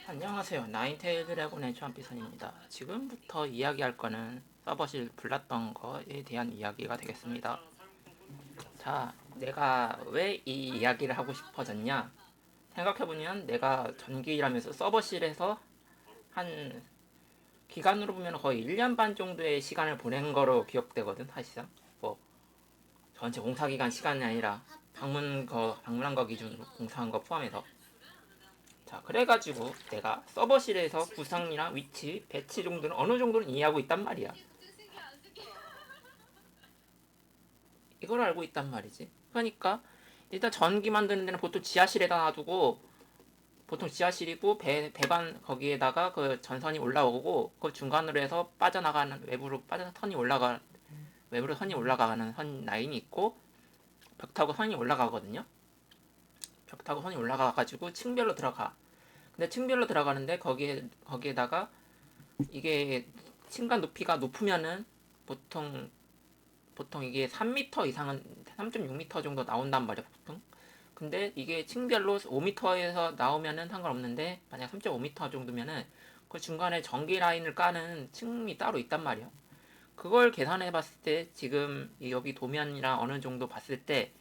안녕하세요. 나인테일 드래곤의 주한비선입니다. 지금부터 이야기할 거는 서버실 불났던 거에 대한 이야기가 되겠습니다. 자, 내가 왜 이 이야기를 하고 싶어졌냐? 생각해보면 내가 전기라면서 서버실에서 한 기간으로 보면 거의 1년 반 정도의 시간을 보낸 거로 기억되거든, 사실상. 뭐, 전체 공사기간 시간이 아니라 방문한 거 기준으로 공사한 거 포함해서. 자, 그래가지고 내가 서버실에서 구성이나 위치, 배치 정도는 어느 정도는 이해하고 있단 말이야. 이걸 알고 있단 말이지. 그러니까 일단 전기 만드는 데는 보통 지하실에다 놔두고, 보통 지하실이고 배관 거기에다가 그 전선이 올라오고, 그 중간으로 해서 빠져나가는, 외부로 빠져 선이 올라가, 외부로 선이 올라가는 선 라인이 있고, 벽 타고 선이 올라가거든요. 벽 타고 선이 올라가가지고 층별로 들어가. 근데 층별로 들어가는데 거기에다가 이게 층간 높이가 높으면은 보통 이게 3m 이상은 3.6m 정도 나온단 말이야, 보통. 근데 이게 층별로 5m에서 나오면은 상관없는데, 만약 3.5m 정도면은 그 중간에 전기 라인을 까는 층이 따로 있단 말이야. 그걸 계산해 봤을 때 지금 여기 도면이랑 어느 정도 봤을 때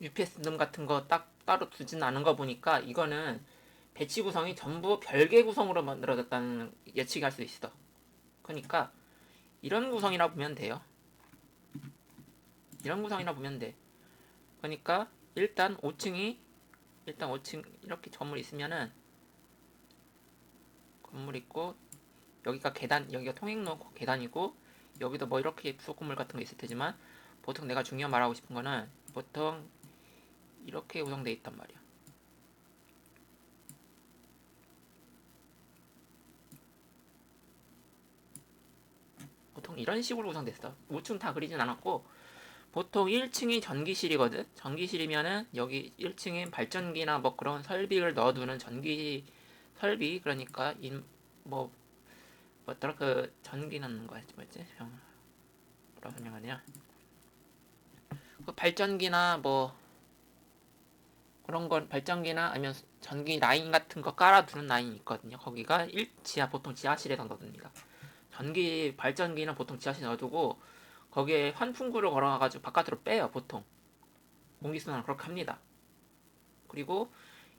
UPS 놈 같은 거 딱 따로 두진 않은 거 보니까 이거는 배치 구성이 전부 별개 구성으로 만들어졌다는 예측이 할 수 있어. 그러니까 이런 구성이라 보면 돼요. 이런 구성이라 보면 돼. 그러니까 일단 5층 이렇게 건물 있으면은, 건물 있고 여기가 계단, 여기가 통행로 계단이고, 여기도 뭐 이렇게 부속 건물 같은 거 있을 테지만, 보통 내가 중요한 말하고 싶은 거는 보통 이렇게 구성되어 있단 말이야. 보통 이런 식으로 구성됐어. 5층 다 그리진 않았고, 보통 1층이 전기실이거든. 전기실이면은 여기 1층엔 발전기나 뭐 그런 설비를 넣어두는 전기 설비, 그러니까 뭐 뭐더라, 그 전기 넣는 거 뭐였지? 뭐라 설명하냐? 그 발전기나 뭐 그런 건, 발전기나 아니면 전기 라인 같은 거 깔아두는 라인이 있거든요. 거기가 보통 지하실에서 넣습니다. 전기 발전기는 보통 지하실에 넣어두고, 거기에 환풍구를 걸어가지고 바깥으로 빼요, 보통. 공기순환을 그렇게 합니다. 그리고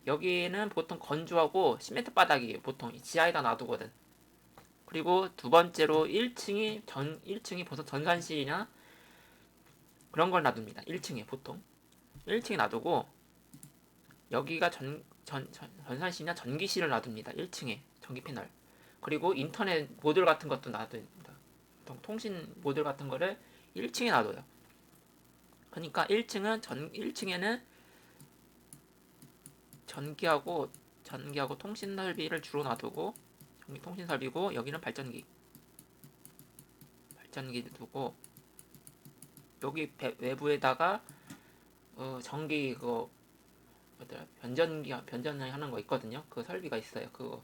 여기는 보통 건조하고 시멘트 바닥이 보통 지하에다 놔두거든. 그리고 두 번째로 1층이 보통 전산실이나 그런 걸 놔둡니다. 1층에 보통 1층에 놔두고, 여기가 전산실이나 전기실을 놔둡니다. 1층에 전기 패널. 그리고 인터넷 모듈 같은 것도 놔둡니다. 통신 모듈 같은 거를 1층에 놔둬요. 그러니까 1층에는 전기하고 통신 설비를 주로 놔두고, 전기 통신 설비고, 여기는 발전기 두고, 여기 외부에다가 전기 그거 뭐더라, 변전기 하는 거 있거든요. 그 설비가 있어요. 그거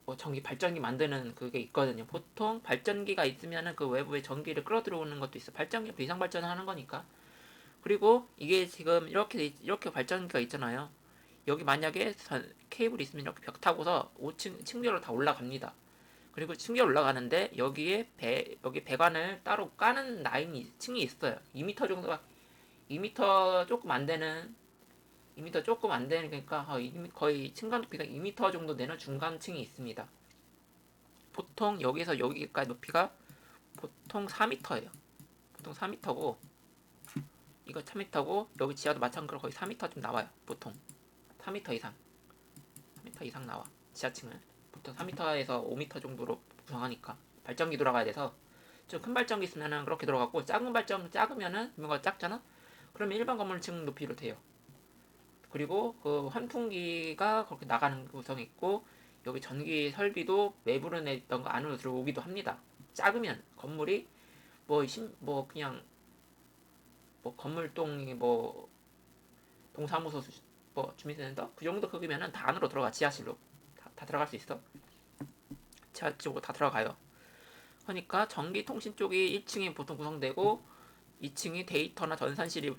뭐 전기 발전기 만드는 그게 있거든요. 보통 발전기가 있으면은 그 외부에 전기를 끌어들어오는 것도 있어. 발전기 비상 발전을 하는 거니까. 그리고 이게 지금 이렇게 발전기가 있잖아요. 여기 만약에 케이블이 있으면 이렇게 벽 타고서 5층 층별로 다 올라갑니다. 그리고 층별 올라가는데 여기 배관을 따로 까는 라인이 층이 있어요. 2m 정도가, 2m 조금 안 되는 2m 조금 안 되는, 그러니까 거의 층간 높이가 2m 정도 되는 중간층이 있습니다. 보통 여기서 여기까지 높이가 보통 4m예요. 보통 4m고, 이거 3m고, 여기 지하도 마찬가지로 거의 4m 좀 나와요. 보통 4m 이상, 4m 이상 나와. 지하층은 보통 4m에서 5m 정도로 구성하니까 발전기 돌아가야 돼서, 좀 큰 발전기 있으면은 그렇게 들어가고, 작으면은 뭔가 작잖아. 그러면 일반 건물층 높이로 돼요. 그리고 그 환풍기가 그렇게 나가는 구성이 있고, 여기 전기 설비도 외부로 냈던 거 안으로 들어오기도 합니다. 작으면 건물이 뭐 그냥 뭐 건물동이 뭐 동사무소 뭐 주민센터 그 정도 크기면은 다 안으로 들어가. 지하실로 다 들어갈 수 있어. 지하실로 다 들어가요. 그러니까 전기통신 쪽이 1층이 보통 구성되고, 2층이 데이터나 전산실이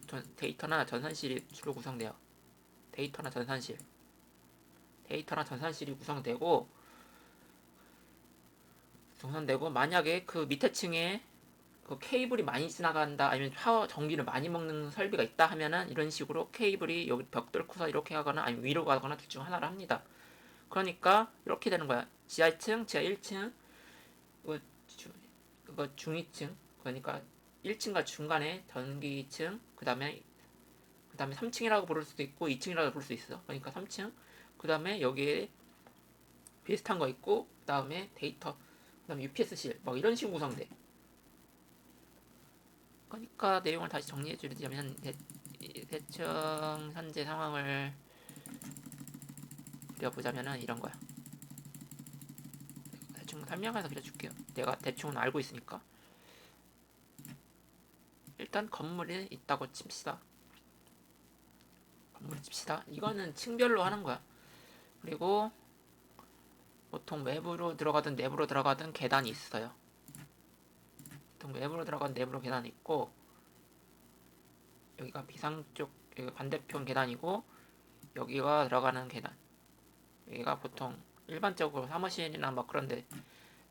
주로 구성돼요. 데이터나 전산실. 데이터랑 전산실이 구성되고 만약에 그 밑에 층에 그 케이블이 많이 지나간다 아니면 파워 전기를 많이 먹는 설비가 있다 하면은 이런 식으로 케이블이 여기 벽 뚫고서 이렇게 하거나 아니면 위로 가거나 둘 중 하나를 합니다. 그러니까 이렇게 되는 거야. 지하 1층, 지하 1층, 이거, 이거 중위층, 그러니까 1층과 중간에 전기층, 그 다음에 3층이라고 부를 수도 있고 2층이라고 부를 수 있어. 그러니까 3층, 그 다음에 여기에 비슷한 거 있고, 그 다음에 데이터, 그 다음에 UPS실, 막 이런 식으로 구성돼. 그러니까 내용을 다시 정리해 주자면 대충 현재 상황을 그려보자면은 이런 거야. 대충 설명해서 그려줄게요. 내가 대충은 알고 있으니까. 일단 건물이 있다고 칩시다. 건물을 칩시다. 이거는 층별로 하는 거야. 그리고 보통 외부로 들어가든 내부로 들어가든 계단이 있어요. 보통 외부로 들어가든 내부로 계단이 있고, 여기가 비상 쪽, 여기 반대편 계단이고, 여기가 들어가는 계단. 여기가 보통 일반적으로 사무실이나 막 그런데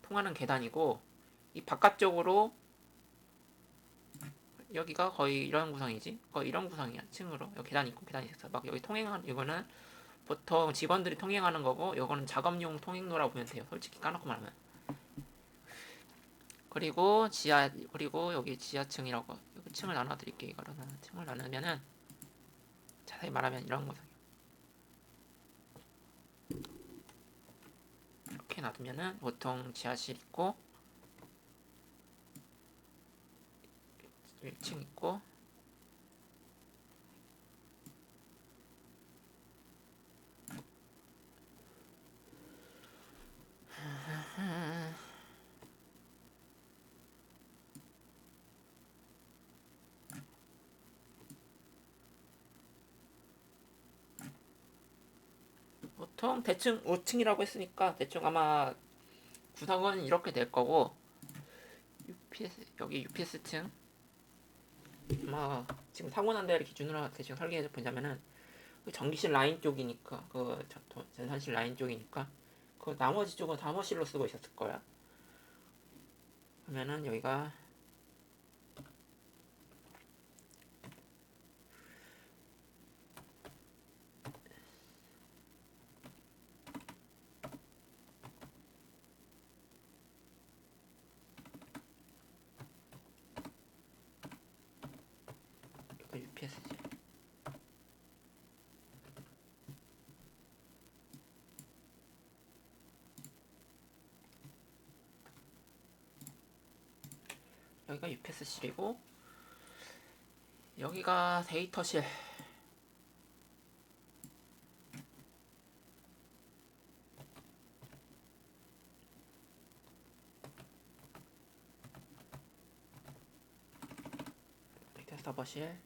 통하는 계단이고, 이 바깥쪽으로 여기가 거의 이런 구성이지. 거의 이런 구성이야. 층으로. 여기 계단 있고 계단이 있어. 막 여기 통행하는 이거는 보통 직원들이 통행하는 거고, 이거는 작업용 통행로라고 보면 돼요. 솔직히 까놓고 말하면. 그리고 여기 지하층이라고 여기 층을 나눠드릴게요. 이거를 층을 나누면은 자세히 말하면 이런 구성이야. 이렇게 놔두면은 보통 지하실 있고 1층 있고 보통 대충 5층이라고 했으니까 대충 아마 구성은 이렇게 될 거고 여기 UPS층 아마 지금 사고 난 데를 기준으로 대충 설계해 보자면은 그 전기실 라인 쪽이니까 그 전산실 라인 쪽이니까 그 나머지 쪽은 사무실로 쓰고 있었을 거야. 그러면은 여기가 UPS지. 여기가 UPS실이고 여기가 데이터실. 데이터 서버실.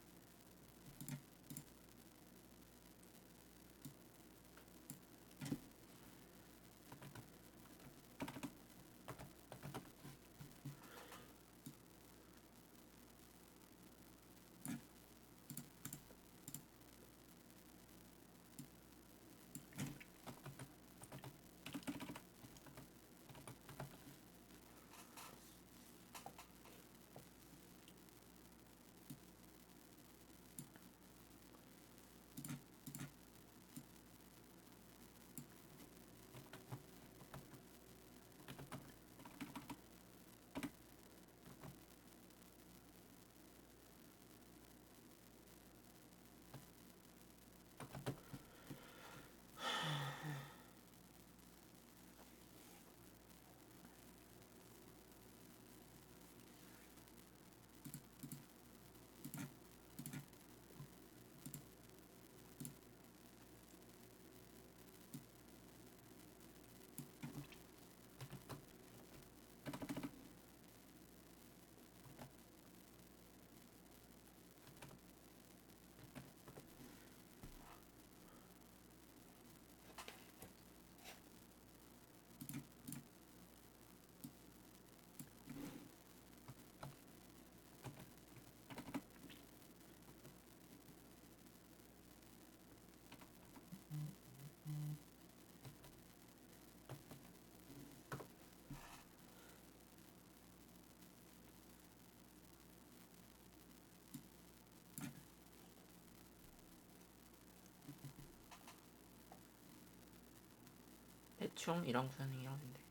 대충 이런 구성이라고 했는데.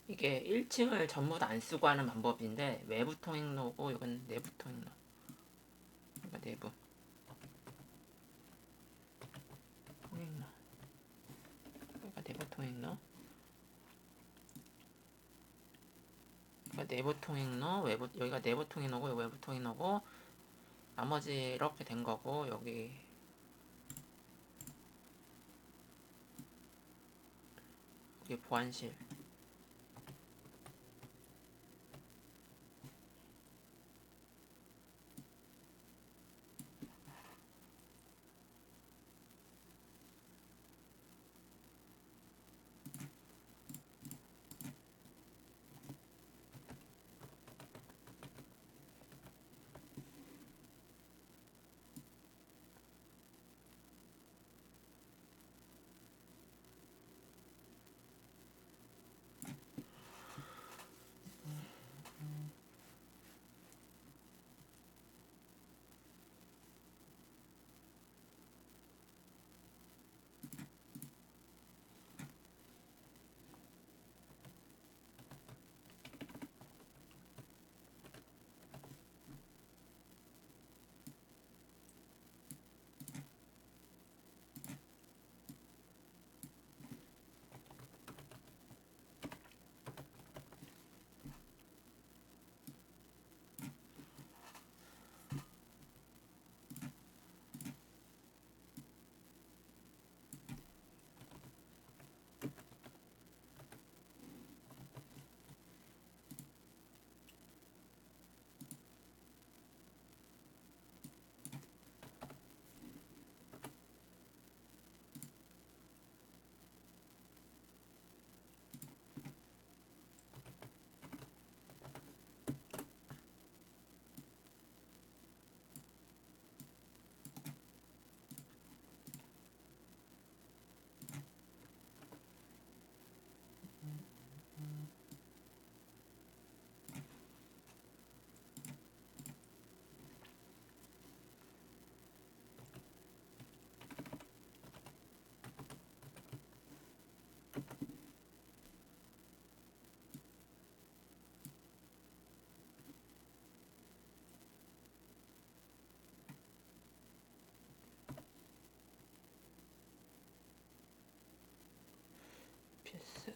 이게 1층을 전부 다 안 쓰고 하는 방법인데, 외부 통행로고 이건 내부 통행로. 그러니까 내부 통행로. 그러니까 내부 통행로. 그러니까 내부 통행로, 외부, 여기가 내부 통행로고 여기 외부 통행로고, 나머지 이렇게 된 거고, 여기 보안실. PS.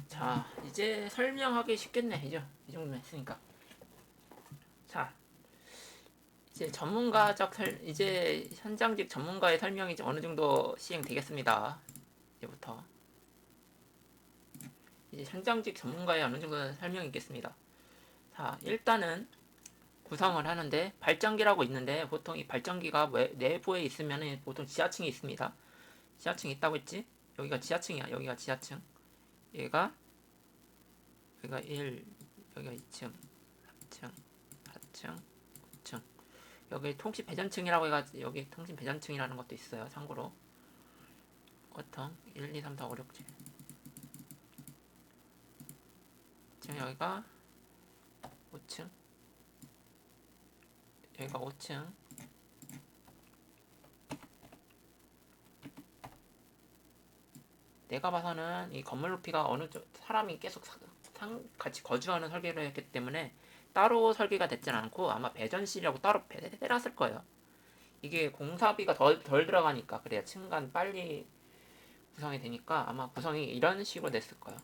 자, 이제 설명하기 쉽겠네. 이 정도면 했으니까. 자, 이제 이제 현장직 전문가의 설명이 어느 정도 시행되겠습니다. 이제부터. 이제 현장직 전문가의 어느 정도 설명이 있겠습니다. 자, 일단은 구성을 하는데, 발전기라고 있는데, 보통 이 발전기가 내부에 있으면 보통 지하층이 있습니다. 지하층이 있다고 했지? 여기가 지하층이야. 여기가 지하층. 여기가 1, 여기가 2층, 3층, 4층, 5층. 여기 통신 배전층이라고 해가지고 여기 통신 배전층이라는 것도 있어요. 참고로. 보통 1, 2, 3, 4, 5, 6, 7. 지금 여기가 5층. 여기가 5층. 내가 봐서는 이 건물 높이가 어느 쪽 사람이 계속 같이 거주하는 설계를 했기 때문에 따로 설계가 됐진 않고 아마 배전실이라고 따로 빼놨을 거예요. 이게 공사비가 덜 들어가니까 그래야 층간 빨리 구성이 되니까 아마 구성이 이런 식으로 냈을 거야.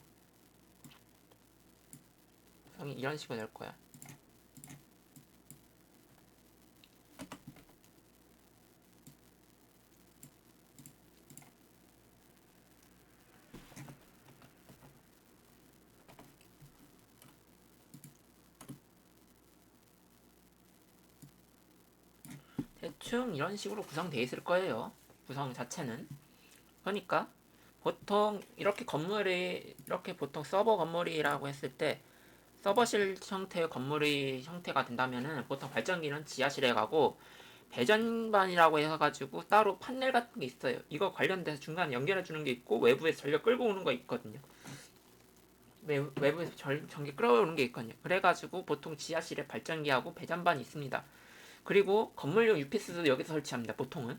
구성이 이런 식으로 될 거야. 대충 이런 식으로 구성되어 있을 거예요. 구성 자체는. 그러니까 보통 이렇게 건물이 이렇게 보통 서버 건물이라고 했을 때 서버실 형태의 건물의 형태가 된다면은 보통 발전기는 지하실에 가고 배전반이라고 해가지고 따로 판넬 같은 게 있어요. 이거 관련돼서 중간에 연결해 주는 게 있고 외부에서 전력 끌고 오는 거 있거든요. 외부에서 전기 끌어오는 게 있거든요. 그래가지고 보통 지하실에 발전기하고 배전반이 있습니다. 그리고 건물용 UPS도 여기서 설치합니다. 보통은.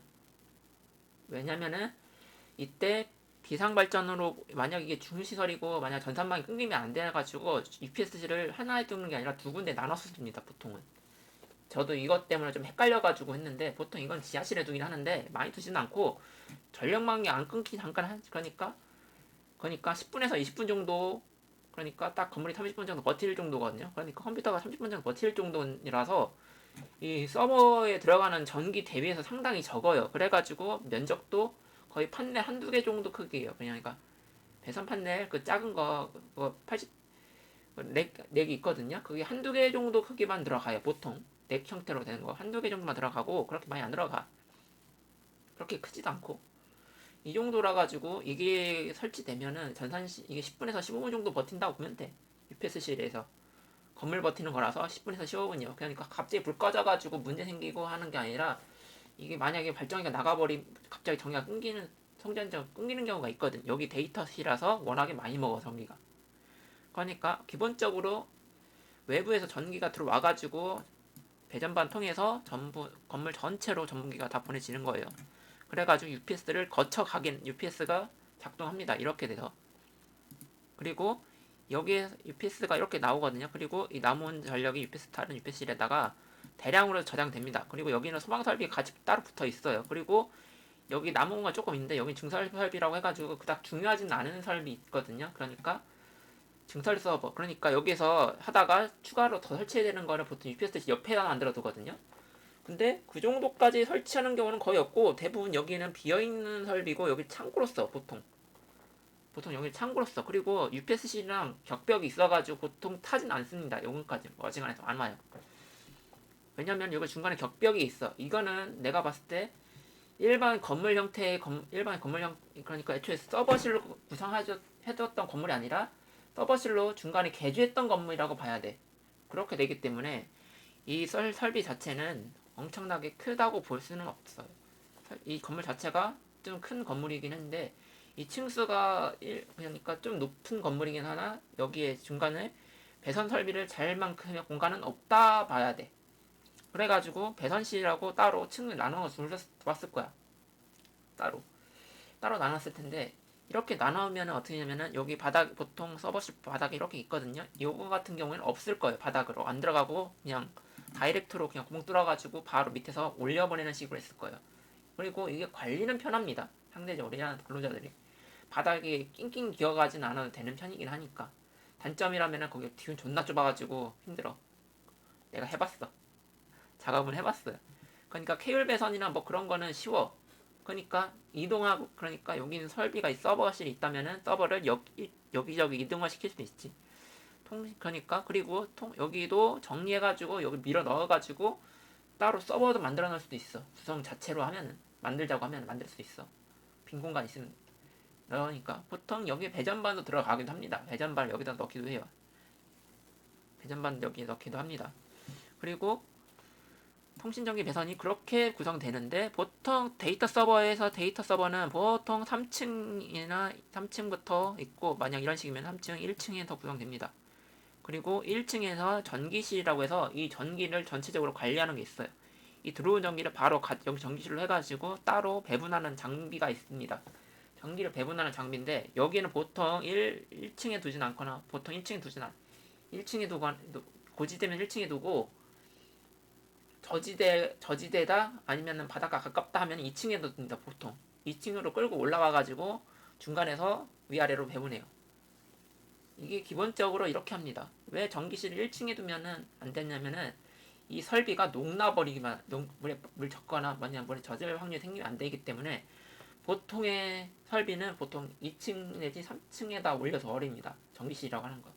왜냐면은 이때 비상발전으로 만약 이게 중시설이고 만약 전산망이 끊기면 안 돼가지고 UPS를 하나에 두는 게 아니라 두 군데 나눠서 씁니다. 보통은. 저도 이것 때문에 좀 헷갈려가지고 했는데 보통 이건 지하실에 두긴 하는데 많이 두지는 않고 전력망이 안 끊기 잠깐 그러니까 10분에서 20분 정도 그러니까 딱 건물이 30분 정도 버틸 정도거든요. 그러니까 컴퓨터가 30분 정도 버틸 정도라서 이 서버에 들어가는 전기 대비해서 상당히 적어요. 그래가지고 면적도 거의 판넬 한두 개 정도 크기예요. 그러니까 배선 판넬 그 작은 거 그거 80 넥이 있거든요. 그게 한두 개 정도 크기만 들어가요. 보통 넥 형태로 되는 거 한두 개 정도만 들어가고 그렇게 많이 안 들어가. 그렇게 크지도 않고 이 정도라 가지고 이게 설치되면은 이게 10분에서 15분 정도 버틴다고 보면 돼. UPS실에서 건물 버티는 거라서 10분에서 15분이요. 그러니까 갑자기 불 꺼져가지고 문제 생기고 하는 게 아니라 이게 만약에 발전기가 나가버리 갑자기 전기가 성전기가 끊기는 경우가 있거든. 여기 데이터실이라서 워낙에 많이 먹어 전기가. 그러니까 기본적으로 외부에서 전기가 들어와가지고 배전반 통해서 전부 건물 전체로 전기가 다 보내지는 거예요. 그래가지고 UPS를 거쳐가긴 UPS가 작동합니다. 이렇게 돼서 그리고 여기에 UPS가 이렇게 나오거든요. 그리고 이 남은 전력이 UPS 다른 UPS실에다가 대량으로 저장됩니다. 그리고 여기는 소방 설비가 같이 따로 붙어 있어요. 그리고 여기 남은 건 조금 있는데 여기 증설 설비라고 해가지고 그닥 중요하진 않은 설비 있거든요. 그러니까 증설 서버 그러니까 여기서 하다가 추가로 더 설치해야 되는 거를 보통 UPS 옆에다 만들어 두거든요. 근데 그 정도까지 설치하는 경우는 거의 없고 대부분 여기는 비어있는 설비고 여기 창고로 써 보통 여기 창고로 써. 그리고 UPSC랑 격벽이 있어가지고 보통 타진 않습니다. 여기까지 어지간해서 안 와요. 왜냐면 여기 중간에 격벽이 있어. 이거는 내가 봤을 때 일반 건물 형태의 일반 건물형 그러니까 애초에 서버실로 구성해줬던 건물이 아니라 서버실로 중간에 개조했던 건물이라고 봐야 돼. 그렇게 되기 때문에 이 설비 자체는 엄청나게 크다고 볼 수는 없어요. 이 건물 자체가 좀 큰 건물이긴 한데 이 층수가 그러니까 좀 높은 건물이긴 하나 여기에 중간에 배선 설비를 잘 만큼의 공간은 없다 봐야 돼. 그래가지고 배선실이라고 따로 층을 나눠서 둘렀을 거야. 따로 나눴을 텐데 이렇게 나누면 어떻게 되냐면은 여기 바닥 보통 서버실 바닥에 이렇게 있거든요. 요거 같은 경우에는 없을 거예요. 바닥으로 안 들어가고 그냥 다이렉트로 그냥 구멍 뚫어가지고 바로 밑에서 올려보내는 식으로 했을 거예요. 그리고 이게 관리는 편합니다. 상대적으로 일하는 근로자들이 바닥에 낑낑 기어가진 않아도 되는 편이긴 하니까 단점이라면은 거기 기운 존나 좁아가지고 힘들어. 내가 해봤어. 작업은 해봤어요. 그러니까 케이블 배선이나 뭐 그런 거는 쉬워. 그러니까 이동하고 그러니까 여기는 설비가 서버실이 있다면은 서버를 여기저기 이동을 시킬 수 있지. 그러니까 그리고 여기도 정리해가지고 여기 밀어 넣어가지고 따로 서버도 만들어 놓을 수도 있어. 구성 자체로 하면은 만들자고 하면 만들 수 있어. 빈 공간 있으면 그러니까 보통 여기 배전반도 들어가기도 합니다. 배전반을 여기다 넣기도 해요. 배전반 여기 넣기도 합니다. 그리고 통신전기 배선이 그렇게 구성되는데 보통 데이터 서버는 보통 3층이나 3층부터 있고 만약 이런 식이면 3층, 1층에 더 구성됩니다. 그리고 1층에서 전기실이라고 해서 이 전기를 전체적으로 관리하는 게 있어요. 이 들어온 전기를 바로 여기 전기실로 해가지고 따로 배분하는 장비가 있습니다. 전기를 배분하는 장비인데 여기는 보통 1층에 두진 않거나 보통 1층에 두진 않아. 1층에 두고 고지대면 1층에 두고 저지대다 아니면 바닷가 가깝다 하면 2층에 둡니다. 보통 2층으로 끌고 올라와가지고 중간에서 위아래로 배분해요. 이게 기본적으로 이렇게 합니다. 왜 전기실을 1층에 두면은 안 되냐면은 이 설비가 녹나버리기만 물 젖거나 물에 젖을 확률이 생기면 안 되기 때문에 보통의 설비는 보통 2층 내지 3층에다 올려서 버립니다. 전기실이라고 하는 거.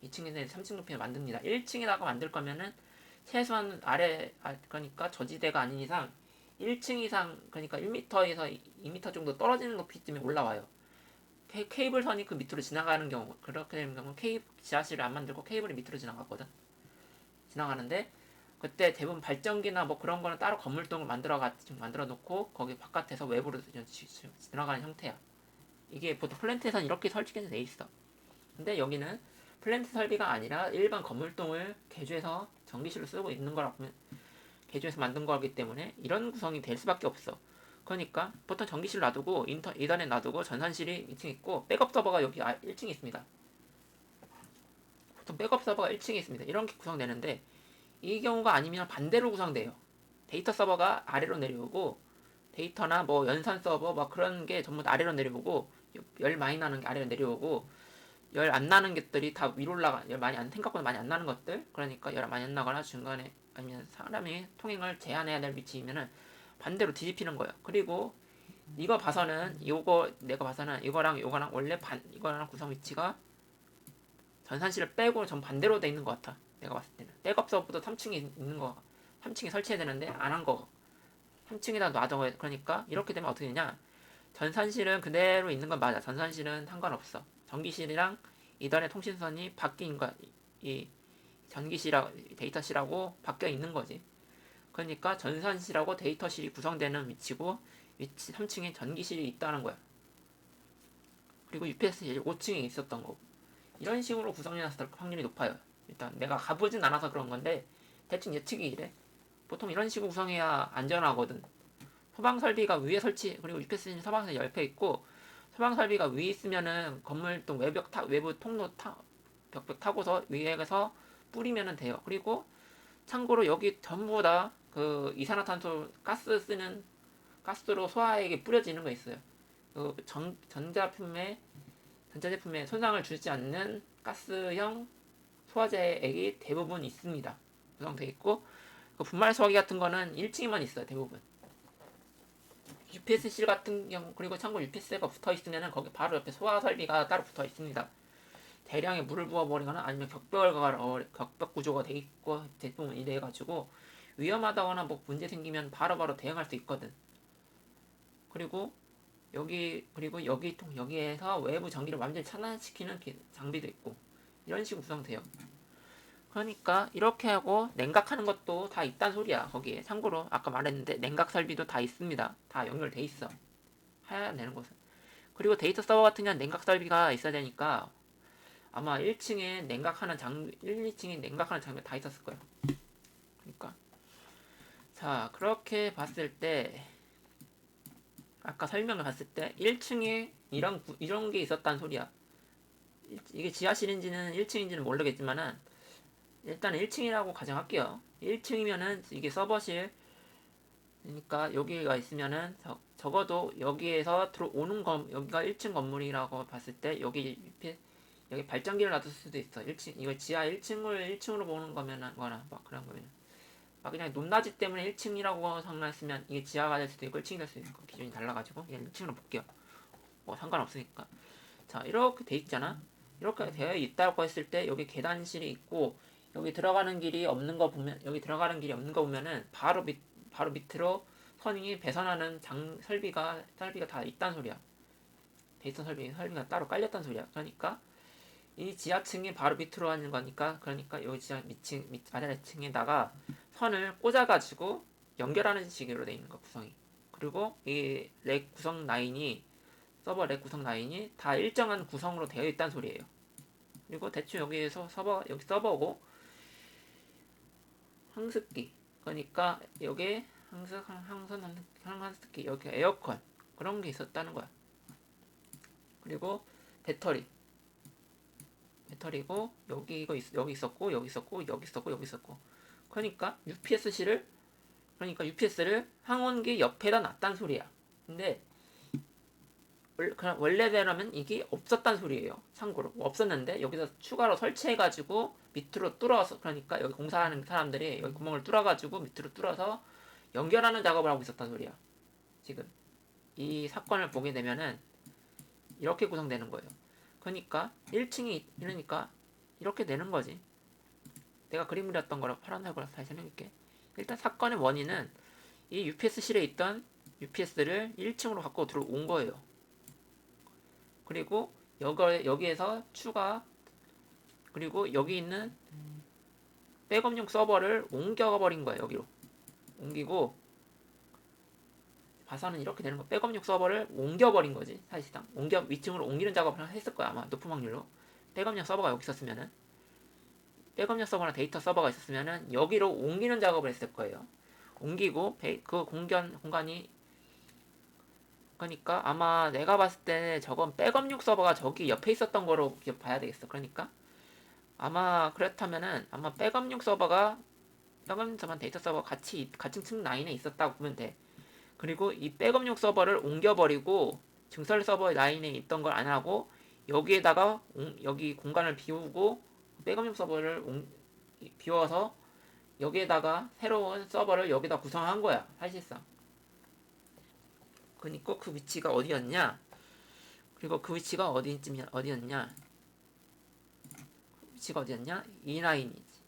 2층 내지 3층 높이에 만듭니다. 1층에다가 만들 거면은 최소한 그러니까 저지대가 아닌 이상 1층 이상, 그러니까 1m에서 2m 정도 떨어지는 높이쯤에 올라와요. 케이블 선이 그 밑으로 지나가는 경우, 그렇게 되는 경우 지하실을 안 만들고 케이블이 밑으로 지나가거든. 지나가는데 그때 대부분 발전기나 뭐 그런 거는 따로 건물동을 만들어 놓고 거기 바깥에서 외부로 지나가는 형태야. 이게 보통 플랜트에선 이렇게 설치가 돼 있어. 근데 여기는 플랜트 설비가 아니라 일반 건물동을 개조해서 전기실로 쓰고 있는 거라고 보면, 개조해서 만든 거기 때문에 이런 구성이 될 수밖에 없어. 그러니까 보통 전기실 놔두고 이단에 놔두고 전산실이 2층 있고 백업 서버가 여기 1층에 있습니다. 보통 백업 서버가 1층에 있습니다. 이렇게 구성되는데 이 경우가 아니면 반대로 구성돼요. 데이터 서버가 아래로 내려오고 데이터나 뭐 연산 서버 막 그런 게 전부 다 아래로 내려오고 열 많이 나는 게 아래로 내려오고 열 안 나는 것들이 다 위로 올라가, 생각보다 많이 안 나는 것들, 그러니까 열 많이 안 나거나 중간에 아니면 사람이 통행을 제한해야 될 위치이면은 반대로 뒤집히는 거예요. 그리고 내가 봐서는 이거랑 원래 이거랑 구성 위치가 전산실을 빼고 전 반대로 돼 있는 것 같아. 내가 봤을 때는 백업 서버도 3층에 있는 거, 3층에 설치해야 되는데 안 한 거 3층에다 놔둬. 그러니까 이렇게 되면 어떻게 되냐, 전산실은 그대로 있는 건 맞아. 전산실은 상관없어. 전기실이랑 이달의 통신선이 바뀐 거야. 이 전기실하고 데이터실하고 바뀌어 있는 거지. 그러니까 전산실하고 데이터실이 구성되는 위치고, 위치 3층에 전기실이 있다는 거야. 그리고 UPS실 5층에 있었던 거고. 이런 식으로 구성해놨을 확률이 높아요. 일단 내가 가보진 않아서 그런 건데 대충 예측이 이래. 보통 이런 식으로 구성해야 안전하거든. 소방 설비가 위에 설치, 그리고 UPS는 소방서 옆에 있고, 소방 설비가 위에 있으면은 건물 또 외부 통로 벽벽 타고서 위에서 뿌리면은 돼요. 그리고 참고로 여기 전부 다 그 이산화탄소 가스로 소화액이 뿌려지는 거 있어요. 그 전자제품에 손상을 주지 않는 가스형 소화제액이 대부분 있습니다. 구성되어 있고, 그 분말 소화기 같은 거는 1층에만 있어요. 대부분. UPS-C 같은 경우, 그리고 참고로 UPS가 붙어 있으면은 거기 바로 옆에 소화 설비가 따로 붙어 있습니다. 대량의 물을 부어버리거나 아니면 격벽 구조가 돼 있고 대부분 이래가지고 위험하다거나 뭐 문제 생기면 바로바로 대응할 수 있거든. 그리고 여기에서 외부 전기를 완전히 차단시키는 장비도 있고, 이런 식으로 구성돼요. 그러니까 이렇게 하고 냉각하는 것도 다 있단 소리야. 거기에 참고로 아까 말했는데 냉각 설비도 다 있습니다. 다 연결돼 있어. 해야 되는 곳은. 그리고 데이터 서버 같은 경우는 냉각 설비가 있어야 되니까 아마 1층에 냉각하는 2층에 냉각하는 장비 다 있었을 거예요. 그러니까 자, 그렇게 봤을 때 아까 설명을 봤을 때 1층에 이런 게 있었단 소리야. 이게 지하실인지는 1층인지는 모르겠지만은 일단 1층이라고 가정할게요. 1층이면은 이게 서버실, 그러니까 여기가 있으면은 적어도 여기에서 들어오는 여기가 1층 건물이라고 봤을 때 여기 발전기를 놔둘 수도 있어. 1층, 이거 지하 1층으로 보는 거면은 거나 막 그런 거면 막 그냥 높낮이 때문에 1층이라고 상관했으면 이게 지하가 될 수도 있고 1층이 될 수도 있고 기준이 달라가지고 그냥 1층으로 볼게요. 뭐 상관없으니까. 자, 이렇게 돼 있잖아. 이렇게 되어 있다고 했을 때 여기 계단실이 있고 여기 들어가는 길이 없는 거 보면은 바로 밑으로 선이 배선하는 설비가 다 있단 소리야. 데이터 설비가 따로 깔렸단 소리야. 그러니까 이 지하층이 바로 밑으로 하는 거니까, 그러니까 여기 지하 아래층에다가 선을 꽂아가지고 연결하는 식으로 돼 있는 거, 구성이. 그리고 이 서버 렉 구성 라인이 다 일정한 구성으로 되어 있다는 소리예요. 그리고 대충 여기 서버고 항습기, 그러니까 여기 항습기, 여기 에어컨 그런 게 있었다는 거야. 그리고 배터리고 여기 있었고 여기 있었고. 그러니까 UPS를 항원기 옆에다 놨단 소리야. 근데 원래대로면 이게 없었단 소리예요. 참고로 없었는데 여기서 추가로 설치해가지고 밑으로 뚫어서, 그러니까 여기 공사하는 사람들이 여기 구멍을 뚫어가지고 밑으로 뚫어서 연결하는 작업을 하고 있었단 소리야. 지금 이 사건을 보게 되면은 이렇게 구성되는 거예요. 그러니까 이렇게 되는 거지. 내가 그림 그렸던 거랑 파란색으로 다시 설명할게. 일단 사건의 원인은 이 UPS실에 있던 UPS를 1층으로 갖고 들어온 거예요. 그리고 여기에서 추가, 그리고 여기 있는 백업용 서버를 옮겨가 버린 거예요. 여기로 옮기고, 봐서는 이렇게 되는 거. 백업용 서버를 옮겨버린 거지. 사실상 위층으로 옮기는 작업을 했을 거야, 아마 높은 확률로. 백업용 서버가 여기 있었으면은, 백업용 서버나 데이터 서버가 있었으면은 여기로 옮기는 작업을 했을 거예요. 옮기고 그 공간이, 그러니까 아마 내가 봤을 때 저건 백업용 서버가 저기 옆에 있었던 거로 봐야 되겠어. 그러니까 아마 그렇다면은 아마 백업용 서버가 데이터 서버 같은 층 라인에 있었다고 보면 돼. 그리고 이 백업용 서버를 옮겨버리고 증설 서버 라인에 있던 걸 안 하고 여기에다가 여기 공간을 비우고 백업용 서버를 비워서 여기에다가 새로운 서버를 여기다 구성한 거야, 사실상. 그러니까 그 위치가 어디였냐? 그리고 그 위치가 어디였냐? 위치가 어디였냐? 이 라인이지.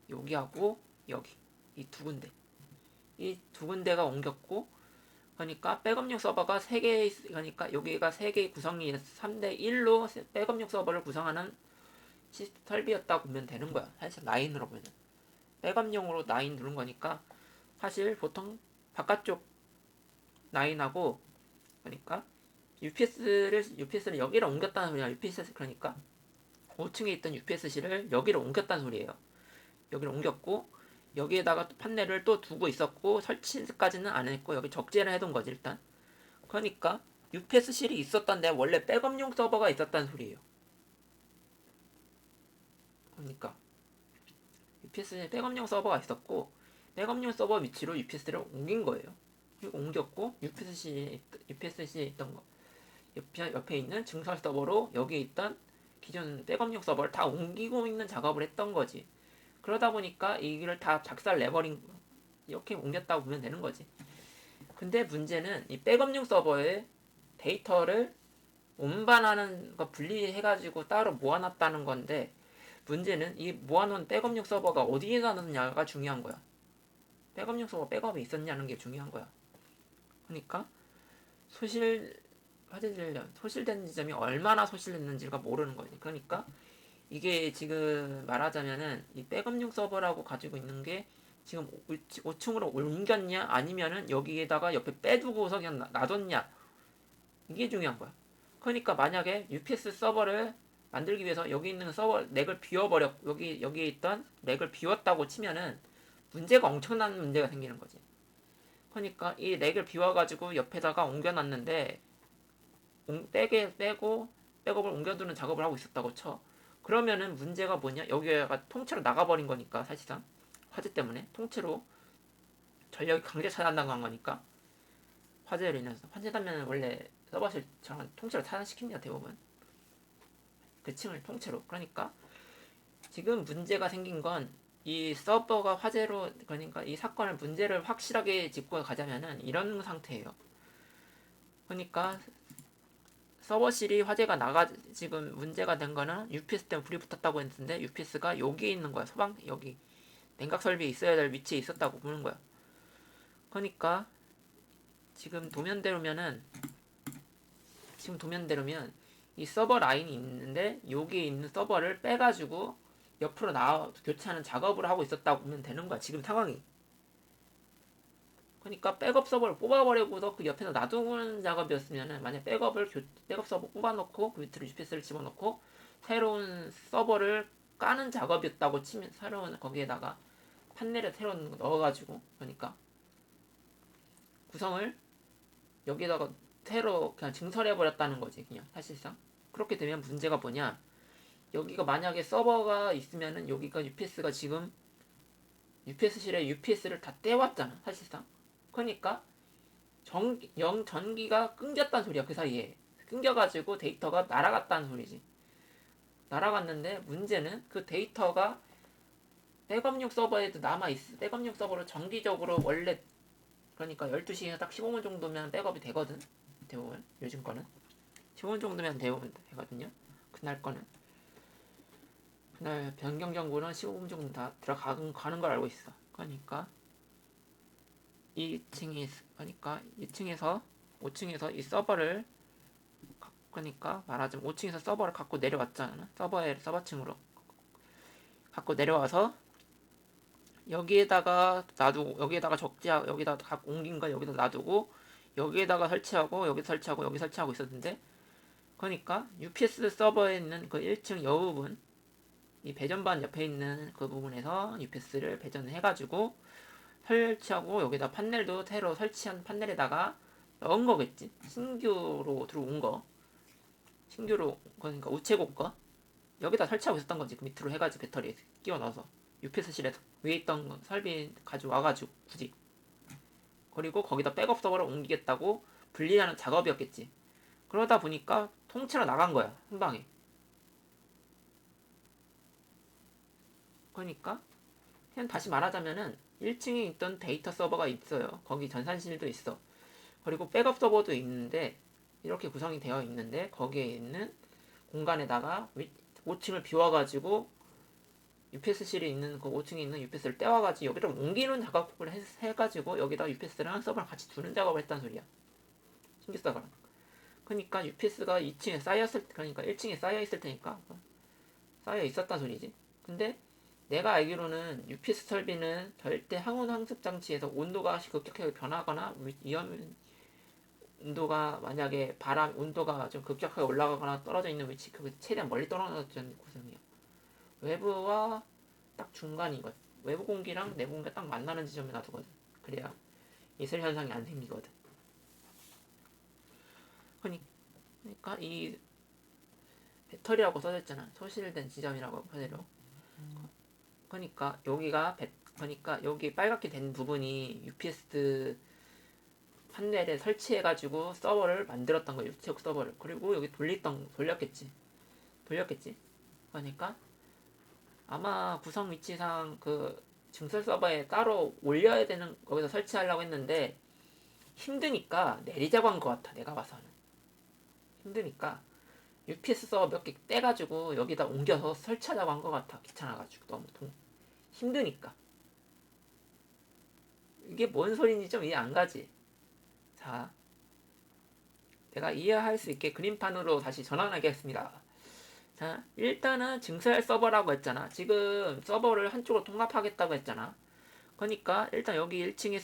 여기하고 여기. 이 두 군데. 이 두 군데가 옮겼고, 그러니까 백업용 서버가 3개, 그러니까 여기가 3개의 구성이 3대1로 백업용 서버를 구성하는 설비였다고 보면 되는 거야. 사실 라인으로 보면. 백업용으로 라인 누른 거니까 사실 보통 바깥쪽 라인하고, 그러니까 UPS를 여기로 옮겼다는 소리야. UPS, 그러니까 5층에 있던 UPS실을 여기로 옮겼다는 소리예요. 여기로 옮겼고, 여기에다가 또 판넬을 또 두고 있었고, 설치까지는 안 했고, 여기 적재를 해둔 거지, 일단. 그러니까 UPS실이 있었던데 원래 백업용 서버가 있었다는 소리예요. 그러니까 UPS에 백업용 서버가 있었고, 백업용 서버 위치로 UPS를 옮긴 거예요. 그리고 옮겼고, UPS실에 있던 거 옆에 있는 증설 서버로 여기 있던 기존 백업용 서버를 다 옮기고 있는 작업을 했던 거지. 그러다 보니까 이걸 다 작살 내버린, 이렇게 옮겼다고 보면 되는 거지. 근데 문제는 이 백업용 서버에 데이터를 운반하는 거 분리해가지고 따로 모아놨다는 건데, 문제는 이 모아놓은 백업용 서버가 어디에 놨느냐가 중요한 거야. 백업용 서버 백업이 있었냐는 게 중요한 거야. 그러니까 소실된 지점이 얼마나 소실됐는지가 모르는 거지. 그러니까 이게 지금 말하자면은 이 백업용 서버라고 가지고 있는 게 지금 5층으로 옮겼냐 아니면은 여기에다가 옆에 빼두고서 그냥 놔뒀냐, 이게 중요한 거야. 그러니까 만약에 UPS 서버를 만들기 위해서 여기 있는 서버 렉을 여기에 있던 렉을 비웠다고 치면은 문제가, 엄청난 문제가 생기는 거지. 그러니까 이 렉을 비워가지고 옆에다가 옮겨놨는데 빼고 백업을 옮겨두는 작업을 하고 있었다고 쳐. 그러면은 문제가 뭐냐? 여기가 통째로 나가버린 거니까, 사실상 화재 때문에 통째로 전력이 강제 차단당한 거니까. 화재로 인해서 화재다면 원래 서버실처럼 통째로 차단시킵니다, 대부분. 그 층을 통째로. 그러니까 지금 문제가 생긴 건 이 서버가 화재로, 그러니까 이 사건을 문제를 확실하게 짚고 가자면은 이런 상태예요. 그러니까 서버실이 화재가 지금 문제가 된 거는 UPS 때문에 불이 붙었다고 했는데, UPS가 여기 있는 거야. 여기 냉각 설비에 있어야 될 위치에 있었다고 보는 거야. 그러니까 지금 도면대로면 이 서버 라인이 있는데 여기 있는 서버를 빼가지고 옆으로 교체하는 작업을 하고 있었다고 보면 되는 거야, 지금 상황이. 그러니까 백업 서버를 뽑아버리고서 그 옆에서 놔두는 작업이었으면은, 만약 백업 서버 뽑아놓고 그 밑으로 UPS를 집어넣고 새로운 서버를 까는 작업이었다고 치면, 새로운 거기에다가 판넬을 새로 넣어가지고, 그러니까 구성을 여기다가 새로 그냥 증설해버렸다는 거지, 그냥 사실상. 그렇게 되면 문제가 뭐냐? 여기가 만약에 서버가 있으면은 여기가 UPS가 지금 UPS실에 UPS를 다 떼왔잖아, 사실상. 그러니까 전기가 끊겼다는 소리야, 그 사이에. 끊겨가지고 데이터가 날아갔다는 소리지. 날아갔는데 문제는 그 데이터가 백업용 서버에도 남아있어. 백업용 서버로 정기적으로 원래, 그러니까 12시에서 딱 15분 정도면 백업이 되거든, 대부분. 요즘 거는 15분 정도면 대부분 되거든요, 그날 거는. 그날 변경 정보는 15분 정도 다 들어가는 걸 알고 있어. 그러니까 2층이 그러니까 2층에서 5층에서 이 서버를 그러니까 말하자면 5층에서 서버를 갖고 내려왔잖아. 서버층으로 갖고 내려와서 여기에다가 적재하고 여기다 갖고 옮긴 거 여기다 놔두고 여기에다가 설치하고 여기 설치하고 여기 설치하고 있었는데 그러니까 UPS 서버에 있는 그 1층 여부분 이 배전반 옆에 있는 그 부분에서 UPS를 배전을 해가지고 설치하고 여기다 판넬도 새로 설치한 판넬에다가 넣은 거겠지. 신규로 들어온 거. 신규로 그러니까 우체국 거 여기다 설치하고 있었던 거지. 그 밑으로 해가지고 배터리 끼워 넣어서 UPS실에서 위에 있던 거 설비 가져와가지고 굳이 그리고 거기다 백업 서버를 옮기겠다고 분리하는 작업이었겠지. 그러다 보니까 통째로 나간 거야 한 방에. 그러니까 그냥 다시 말하자면은 1층에 있던 데이터 서버가 있어요. 거기 전산실도 있어. 그리고 백업 서버도 있는데 이렇게 구성이 되어 있는데 거기에 있는 공간에다가 5층을 비워가지고 UPS실에 있는 그 5층에 있는 UPS를 떼와가지고 여기다 옮기는 작업을 해가지고 여기다 UPS랑 서버랑 같이 두는 작업을 했단 소리야. 신규 서버랑. 그러니까 UPS가 2층에 그러니까 1층에 쌓여 있을 테니까 쌓여 있었단 소리지. 근데 내가 알기로는 UPS 설비는 절대 항온 항습 장치에서 온도가 급격하게 변하거나 위험 온도가 만약에 바람 온도가 좀 급격하게 올라가거나 떨어져 있는 위치 그 최대한 멀리 떨어져있는 구성이야. 외부와 딱 중간인 것. 외부 공기랑 내부 공기가 딱 만나는 지점에 놔두거든. 그래야 이슬 현상이 안 생기거든. 그러니까 이 배터리라고 써졌잖아. 소실된 지점이라고 그대로. 그러니까 그러니까 여기 빨갛게 된 부분이 UPS 판넬에 설치해가지고 서버를 만들었던 거예요. 우체국 서버를. 그리고 여기 돌렸겠지. 그러니까 아마 구성 위치상 그 증설 서버에 따로 올려야 되는 거기서 설치하려고 했는데 힘드니까 내리자고 한 것 같아. 내가 봐서는 힘드니까 UPS 서버 몇 개 떼가지고 여기다 옮겨서 설치하자고 한 것 같아. 귀찮아가지고 너무 힘드니까. 이게 뭔 소리인지 좀 이해 안 가지. 자, 내가 이해할 수 있게 그림판으로 다시 전환하겠습니다. 자, 일단은 증설 서버라고 했잖아. 지금 서버를 한쪽으로 통합하겠다고 했잖아. 그러니까 일단 여기 1층에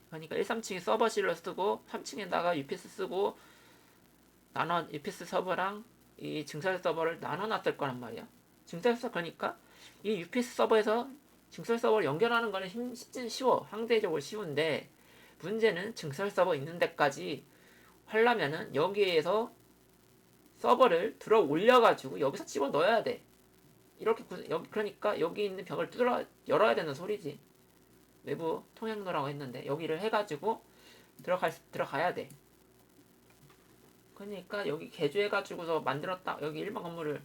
그러니까 1, 3층에 서버실로 쓰고 3층에다가 UPS 쓰고 UPS 서버랑 이 증설 서버를 나눠 놨을 거란 말이야. 증설 서버 그러니까 이 UPS 서버에서 증설 서버를 연결하는 거는 쉬워. 상대적으로 쉬운데 문제는 증설 서버 있는 데까지 하려면은 여기에서 서버를 들어 올려가지고 여기서 집어 넣어야 돼. 이렇게 그러니까 여기 있는 벽을 열어야 되는 소리지. 외부 통행로라고 했는데 여기를 해가지고 들어가야 돼. 그러니까 여기 개조해가지고서 만들었다. 여기 일반 건물을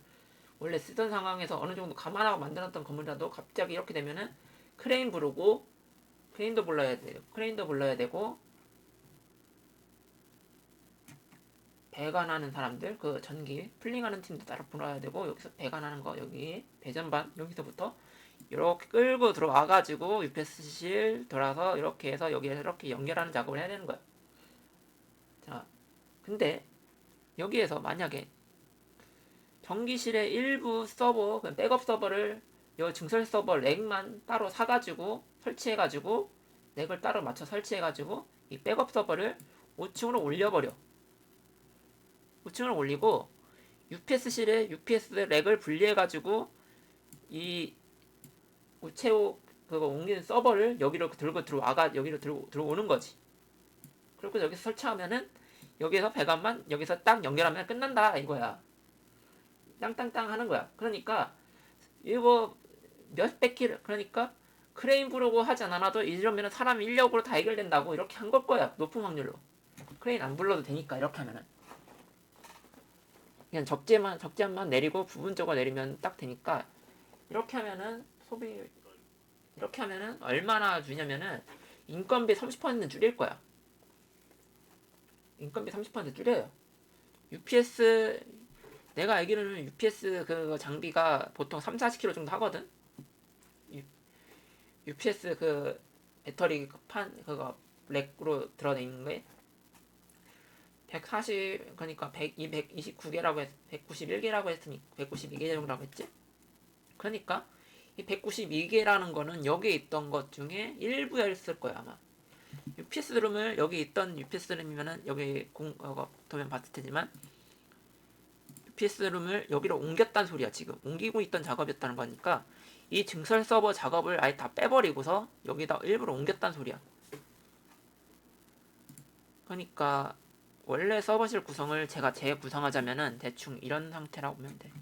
원래 쓰던 상황에서 어느 정도 감안하고 만들었던 건물이라도 갑자기 이렇게 되면은 크레인도 불러야 되고 배관하는 사람들 그 전기 풀링하는 팀도 따로 불러야 되고 여기서 배관하는 거 여기 배전반 여기서부터 이렇게 끌고 들어와가지고 UPS실 돌아서 이렇게 해서 여기에 이렇게 연결하는 작업을 해야 되는 거야. 자, 근데 여기에서 만약에 전기실의 일부 서버, 백업 서버를 요 증설 서버 렉만 따로 사가지고 설치해가지고 렉을 따로 맞춰 설치해가지고 이 백업 서버를 5층으로 올려버려. 5층을 올리고 UPS실에 UPS 렉을 분리해가지고 이 우체국 그거 옮기는 서버를 여기로 들어오는 거지. 그리고 여기서 설치하면은 여기서 배관만 여기서 딱 연결하면 끝난다 이거야. 땅땅땅 하는 거야. 그러니까 이거 몇백 킬로 그러니까 크레인 부르고 하지 않아도 이러면은 사람 인력으로 다 해결된다고 이렇게 한 걸 거야. 높은 확률로. 크레인 안 불러도 되니까 이렇게 하면은 그냥 적재만 내리고 부분적으로 내리면 딱 되니까 이렇게 하면은 얼마나 주냐면은 인건비 30%는 줄일 거야. 인건비 30% 줄여요. UPS 내가 알기로는 UPS 그 장비가 보통 3, 40kg 정도 하거든. UPS 그 배터리 그거 렉으로 드러내 있는 게 140, 그러니까 229개라고 191개라고 했으니 192개 정도라고 했지. 그러니까 이 192개라는 거는 여기에 있던 것 중에 일부였을 거야 아마. UPS룸을 여기 있던 UPS룸이면은 여기 도면 봤을 테지만 UPS룸을 여기로 옮겼다는 소리야. 지금 옮기고 있던 작업이었다는 거니까 이 증설 서버 작업을 아예 다 빼버리고서 여기다 일부러 옮겼다는 소리야. 그러니까 원래 서버실 구성을 제가 재구성하자면은 대충 이런 상태라고 보면 돼.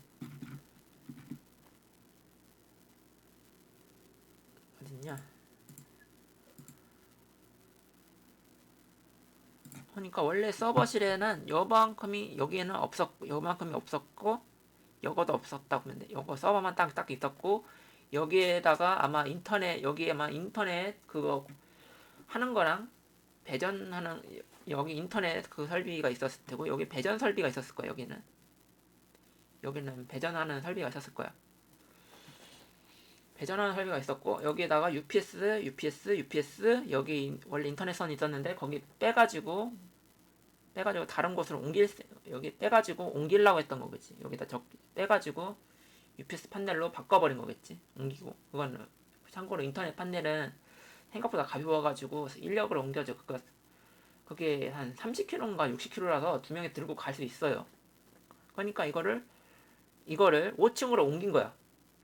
어딨냐? 그러니까 원래 서버실에는 여기에는 요만큼이 없었고 요거도 없었다고 보면 돼. 요거 서버만 딱 있었고 여기에다가 아마 여기에 아마 인터넷 그거 하는 거랑 배전하는 여기 인터넷 그 설비가 있었을 테고 여기 배전 설비가 있었을 거야. 여기는 배전하는 설비가 있었을 거야. 배전하는 설비가 있었고 여기에다가 UPS 여기 원래 인터넷선이 있었는데 거기 빼가지고 다른 곳으로 여기 빼가지고 옮기려고 했던 거겠지. 여기다 빼가지고 UPS 판넬로 바꿔버린 거겠지. 옮기고 그거는 참고로 인터넷 판넬은 생각보다 가벼워가지고 인력으로 옮겨져. 그게 한 30kg인가 60kg라서 두 명이 들고 갈 수 있어요. 그러니까 이거를 5층으로 옮긴 거야.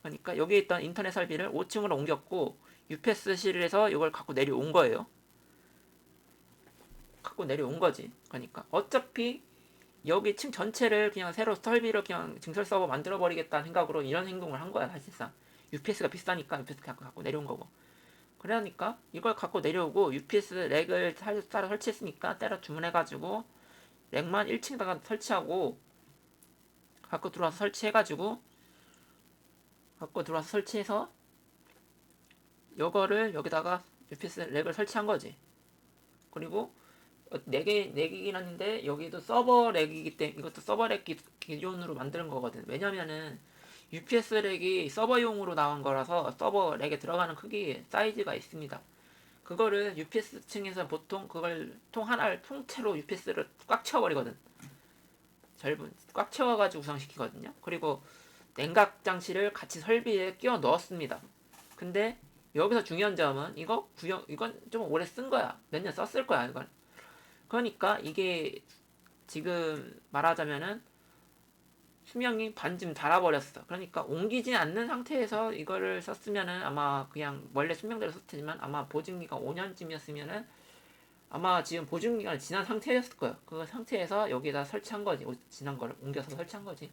그러니까 여기 있던 인터넷 설비를 5층으로 옮겼고 UPS실에서 이걸 갖고 내려온 거예요. 갖고 내려온 거지. 그러니까 어차피 여기 층 전체를 그냥 새로 설비를 그냥 증설 서버 만들어 버리겠다는 생각으로 이런 행동을 한 거야 사실상. UPS가 비싸니까 UPS 갖고 내려온 거고. 그러니까 이걸 갖고 내려오고 UPS 렉을 따로 설치했으니까 따로 주문해가지고 렉만 1층에다가 설치하고 갖고 들어와서 설치해서 요거를 여기다가 UPS 렉을 설치한 거지. 그리고 4개긴 한데 여기도 서버 렉이기 때문에 이것도 서버 렉 기존으로 만드는 거거든. 왜냐면은 UPS 렉이 서버용으로 나온 거라서 서버 렉에 들어가는 크기 사이즈가 있습니다. 그거를 UPS 층에서 보통 그걸 통 하나를 통째로 UPS를 꽉 채워버리거든. 꽉 채워가지고 구성시키거든요. 그리고 냉각 장치를 같이 설비에 끼워 넣었습니다. 근데 여기서 중요한 점은 이건 좀 오래 쓴 거야. 몇 년 썼을 거야 이건. 그러니까 이게 지금 말하자면은 수명이 반쯤 닳아버렸어. 그러니까 옮기지 않는 상태에서 이거를 썼으면은 아마 그냥 원래 수명대로 썼을 테지만 아마 보증기가 5년쯤이었으면은 아마 지금 보증기간이 지난 상태였을 거야. 그 상태에서 여기다 설치한 거지. 지난 거를 옮겨서 설치한 거지.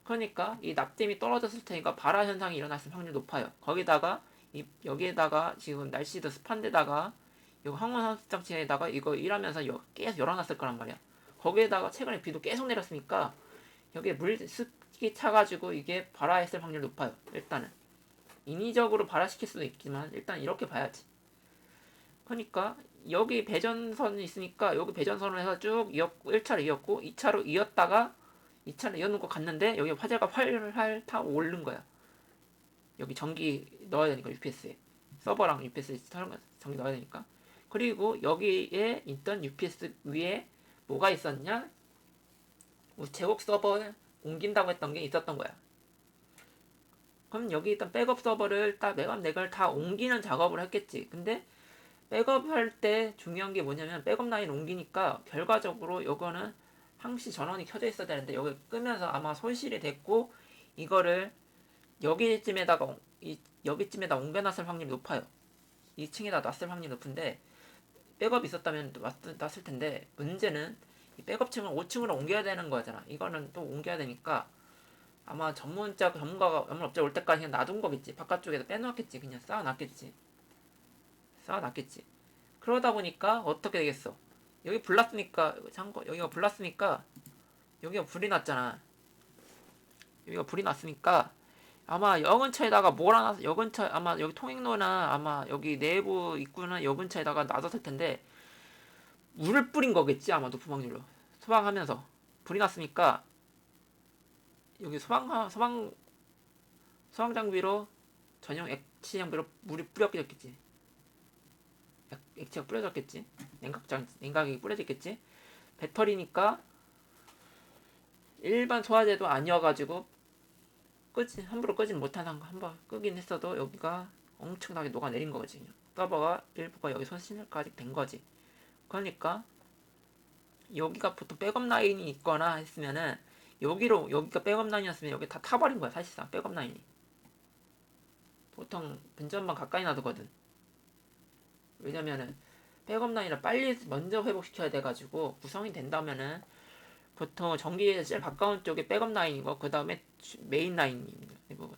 그러니까 이 납땜이 떨어졌을 테니까 발화 현상이 일어났을 확률이 높아요. 여기에다가 지금 날씨도 습한데다가 이거 항원 산수 장치에다가 이거 일하면서 계속 열어놨을 거란 말이야. 거기에다가 최근에 비도 계속 내렸으니까 여기에 습기 차가지고 이게 발화했을 확률이 높아요. 일단은 인위적으로 발화시킬 수도 있지만 일단 이렇게 봐야지. 그러니까 여기 배전선이 있으니까 여기 배전선을 해서 쭉 1차로 이었고 2차로 이었다가 2차로 이어놓고 갔는데 여기 화재가 활활 타고 오른 거야. 여기 전기 넣어야 되니까 UPS에 서버랑 UPS에 전기 넣어야 되니까. 그리고 여기에 있던 UPS 위에 뭐가 있었냐? 우체국 서버에 옮긴다고 했던 게 있었던 거야. 그럼 여기 있던 백업 서버를 백업 다 옮기는 작업을 했겠지. 근데 백업할 때 중요한 게 뭐냐면 백업 라인 옮기니까 결과적으로 요거는 항시 전원이 켜져 있어야 되는데 여기 끄면서 아마 손실이 됐고 이거를 여기쯤에다 옮겨놨을 확률이 높아요. 2층에다 놨을 확률이 높은데 백업이 있었다면 놨을 텐데 문제는 이 백업층을 5층으로 옮겨야 되는 거잖아. 이거는 또 옮겨야 되니까 아마 전문업자 올 때까지 그냥 놔둔 거겠지. 바깥쪽에다 빼놓았겠지. 그냥 쌓아놨겠지. 그러다 보니까 어떻게 되겠어? 여기가 불났으니까 여기가 불이 났잖아. 여기가 불이 났으니까 아마 여 근처에다가 아마 여기 통행로나 아마 여기 내부 입구나 여 근처에다가 놔뒀을 텐데 물을 뿌린 거겠지 아마 높은 확률로. 소방하면서 불이 났으니까 여기 소방 장비로 전용 액치 장비로 물이 뿌렸겠지. 액체가 뿌려졌겠지. 냉각이 뿌려졌겠지. 배터리니까 일반 소화제도 아니어가지고 함부로 끄진 못한 한번 끄긴 했어도 여기가 엄청나게 녹아내린 거지. 서버가 일부가 여기 손실까지 된 거지. 그러니까 여기가 보통 백업 라인이 있거나 했으면은 여기가 백업 라인이었으면 여기 다 타버린 거야. 사실상 백업 라인이 보통 근접만 가까이 놔두거든. 왜냐면은 백업 라인을 빨리 먼저 회복시켜야 돼가지고 구성이 된다면은 보통 전기에 제일 가까운 쪽에 백업 라인이고 그 다음에 메인 라인입니다. 이 부분.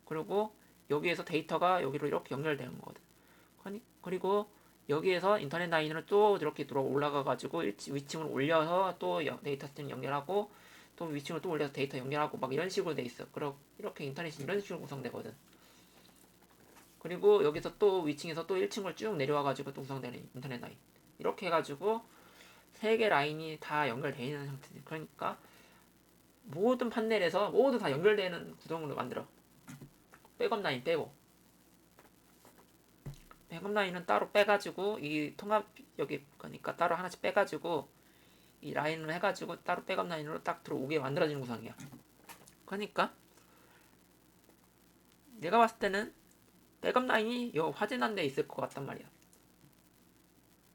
그리고 여기에서 데이터가 여기로 이렇게 연결되는 거거든. 그리고 여기에서 인터넷 라인으로 또 이렇게 들어 올라가가지고 위층을 올려서 또 데이터 스트림 연결하고 또 위층을 또 올려서 데이터 연결하고 막 이런 식으로 돼 있어. 이렇게 인터넷이 이런 식으로 구성되거든. 그리고 여기서 또 위층에서 또 1층을 쭉 내려와가지고 또 구성되는 인터넷 라인. 이렇게 해가지고 세 개 라인이 다 연결되어 있는 상태지. 그러니까 모든 판넬에서 모두 다 연결되는 구성으로 만들어. 백업 라인 빼고. 백업 라인은 따로 빼가지고 이 통합 여기 그러니까 따로 하나씩 빼가지고 이 라인을 해가지고 따로 백업 라인으로 딱 들어오게 만들어지는 구성이야. 그러니까 내가 봤을 때는 백업 라인이 요 화재난 데 있을 것 같단 말이야.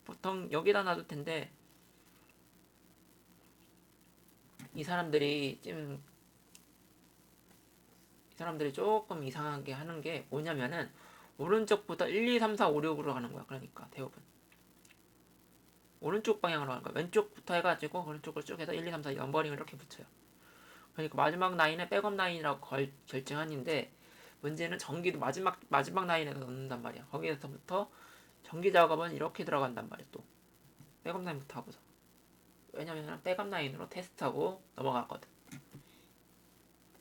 보통 여기다 놔둘 텐데 이 사람들이 조금 이상하게 하는 게 뭐냐면은 오른쪽부터 1, 2, 3, 4, 5, 6으로 가는 거야. 그러니까 대부분 오른쪽 방향으로 가는 거야. 왼쪽부터 해가지고 오른쪽으로 쭉 해서 1, 2, 3, 4 연버링을 이렇게 붙여요. 그러니까 마지막 라인에 백업 라인이라고 결정하는데 문제는 전기도 마지막 라인에서 넣는단 말이야. 거기에서부터 전기 작업은 이렇게 들어간단 말이야. 또 백업 라인부터 하고서. 왜냐면 백업 라인으로 테스트하고 넘어갔거든.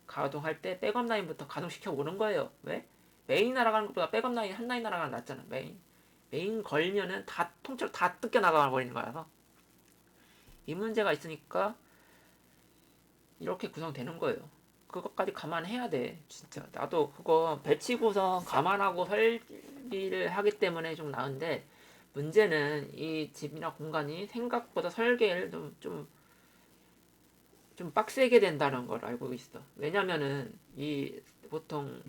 가동할 때 백업 라인부터 가동시켜 보는 거예요. 왜? 메인 날아가는 것보다 백업 라인 한 라인 날아가는 게 낫잖아. 메인 걸면은 다 통째로 다 뜯겨 나가 버리는 거라서 이 문제가 있으니까 이렇게 구성되는 거예요. 그것까지 감안해야 돼. 진짜 나도 그거 배치 구성 감안하고 설비를 하기 때문에 좀 나은데 문제는 이 집이나 공간이 생각보다 설계를 좀 빡세게 된다는 걸 알고 있어. 왜냐면은 이 보통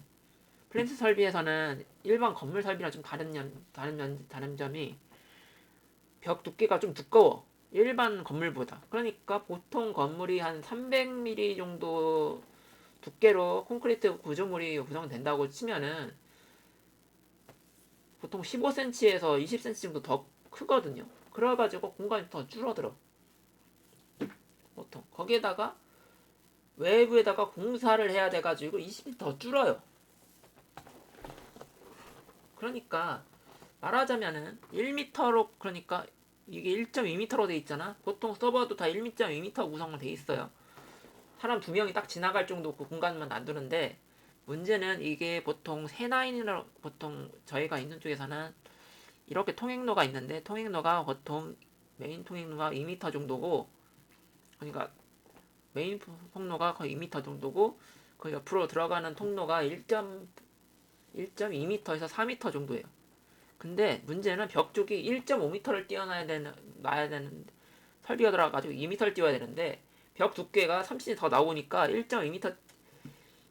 플랜트 설비에서는 일반 건물 설비랑 좀 다른 점이 벽 두께가 좀 두꺼워. 일반 건물보다. 그러니까 보통 건물이 한 300mm 정도 두께로 콘크리트 구조물이 구성된다고 치면은 보통 15cm에서 20cm 정도 더 크거든요. 그래가지고 공간이 더 줄어들어. 보통 거기에다가 외부에다가 공사를 해야 돼가지고 20cm 더 줄어요. 그러니까 말하자면은 1m로 그러니까 이게 1.2m로 돼 있잖아. 보통 서버도 다 1.2m 구성으로 돼 있어요. 사람 두 명이 딱 지나갈 정도 그 공간만 놔두는데 문제는 이게 보통 세 라인이라 보통 저희가 있는 쪽에서는 이렇게 통행로가 있는데 통행로가 보통 메인 통행로가 2m 정도고 그러니까 메인 통로가 거의 2m 정도고 그 옆으로 들어가는 통로가 1.2m에서 4m 정도예요. 근데 문제는 벽 쪽이 1.5m를 놔야 되는 설비가 들어가가지고 2m를 띄워야 되는데 벽 두께가 30cm 더 나오니까 1.5m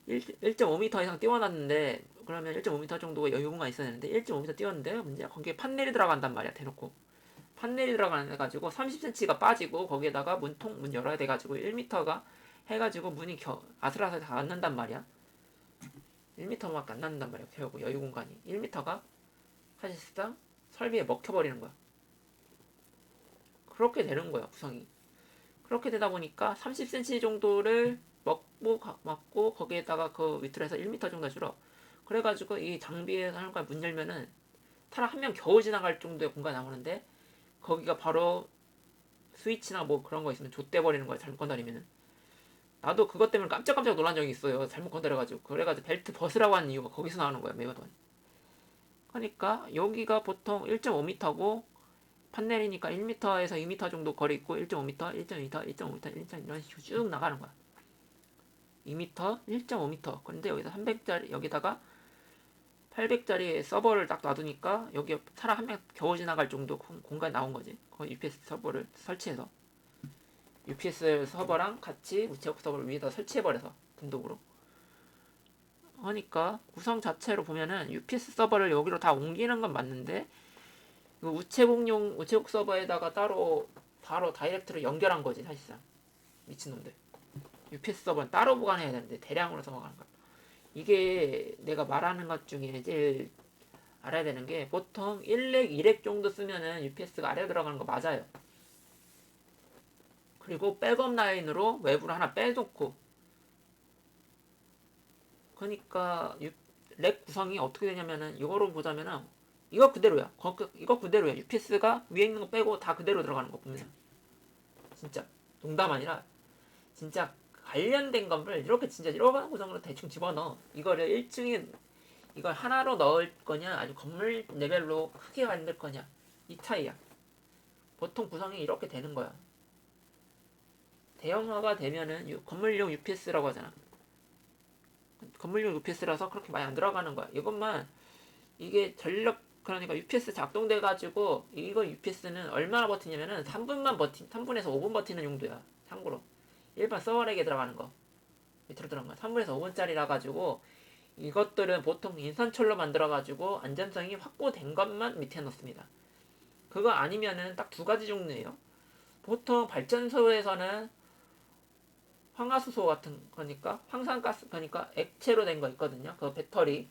이상 띄워놨는데 그러면 1.5m 정도의 여유 공간이 있어야 되는데 1.5m 띄웠는데 문제가 거기에 판넬이 들어간단 말이야. 대놓고 판넬이 들어가가지고 30cm가 빠지고 거기에다가 문 열어야 돼가지고 1m가 해가지고 문이 아슬아슬 닿는단 말이야. 1m밖에 안 닿는단 말이야. 결국 여유 공간이 1m가 사실상 설비에 먹혀버리는 거야. 그렇게 되는 거야 구성이. 그렇게 되다 보니까 30cm 정도를 막고 거기에다가 그 밑으로 해서 1m 정도 줄어. 그래가지고 이 장비에 사람과 문 열면은 사람 한 명 겨우 지나갈 정도의 공간이 나오는데 거기가 바로 스위치나 뭐 그런 거 있으면 좆돼 버리는 거야. 잘못 건드리면은. 나도 그것 때문에 깜짝깜짝 놀란 적이 있어요. 잘못 건드려가지고. 그래가지고 벨트 벗으라고 하는 이유가 거기서 나오는 거야. 매번. 그러니까 여기가 보통 1.5m고 판넬이니까 1m에서 2m 정도 거리 있고 1.5m, 1.2m, 1.5m, 1.2m 이런 식으로 쭉 나가는 거야. 2m, 1.5m. 그런데 여기다 300짜리 여기다가 800짜리 서버를 딱 놔두니까 여기 사람 한 명 겨우 지나갈 정도 공간이 나온 거지. 거기 UPS 서버를 설치해서 UPS 서버랑 같이 우체국 서버를 위에다 설치해버려서 단독으로 하니까 구성 자체로 보면은 UPS 서버를 여기로 다 옮기는 건 맞는데 그 우체국용 우체국 서버에다가 따로 바로 다이렉트로 연결한 거지 사실상. 미친놈들. UPS 서버는 따로 보관해야 되는데 대량으로 넘어가는 거야. 이게 내가 말하는 것 중에 제일 알아야 되는 게 보통 1렉, 2렉 정도 쓰면은 UPS가 아래 들어가는 거 맞아요. 그리고 백업 라인으로 외부를 하나 빼놓고 그러니까 렉 구성이 어떻게 되냐면은 이거로 보자면은 이거 그대로야. 이거 그대로야. UPS가 위에 있는 거 빼고 다 그대로 들어가는 거 보면 진짜 농담 아니라 진짜 관련된 건물 이렇게 진짜 이런 구성으로 대충 집어넣어. 이거를 1층에 이걸 하나로 넣을 거냐 아니면 건물 레벨로 크게 만들 거냐 이 차이야. 보통 구성이 이렇게 되는 거야. 대형화가 되면은 건물용 UPS라고 하잖아. 건물용 UPS라서 그렇게 많이 안 들어가는 거야. 이것만 이게 전력 그러니까 UPS 작동돼가지고 이거 UPS는 얼마나 버티냐면은 3분에서 5분 버티는 용도야. 참고로 일반 서버렉에 들어가는 거 밑으로 들어간 거 3분에서 5분짜리라 가지고 이것들은 보통 인산철로 만들어가지고 안전성이 확보된 것만 밑에 넣습니다. 그거 아니면은 딱 두 가지 종류예요. 보통 발전소에서는 황화수소 같은 거니까 황산가스 그러니까 액체로 된 거 있거든요. 그 배터리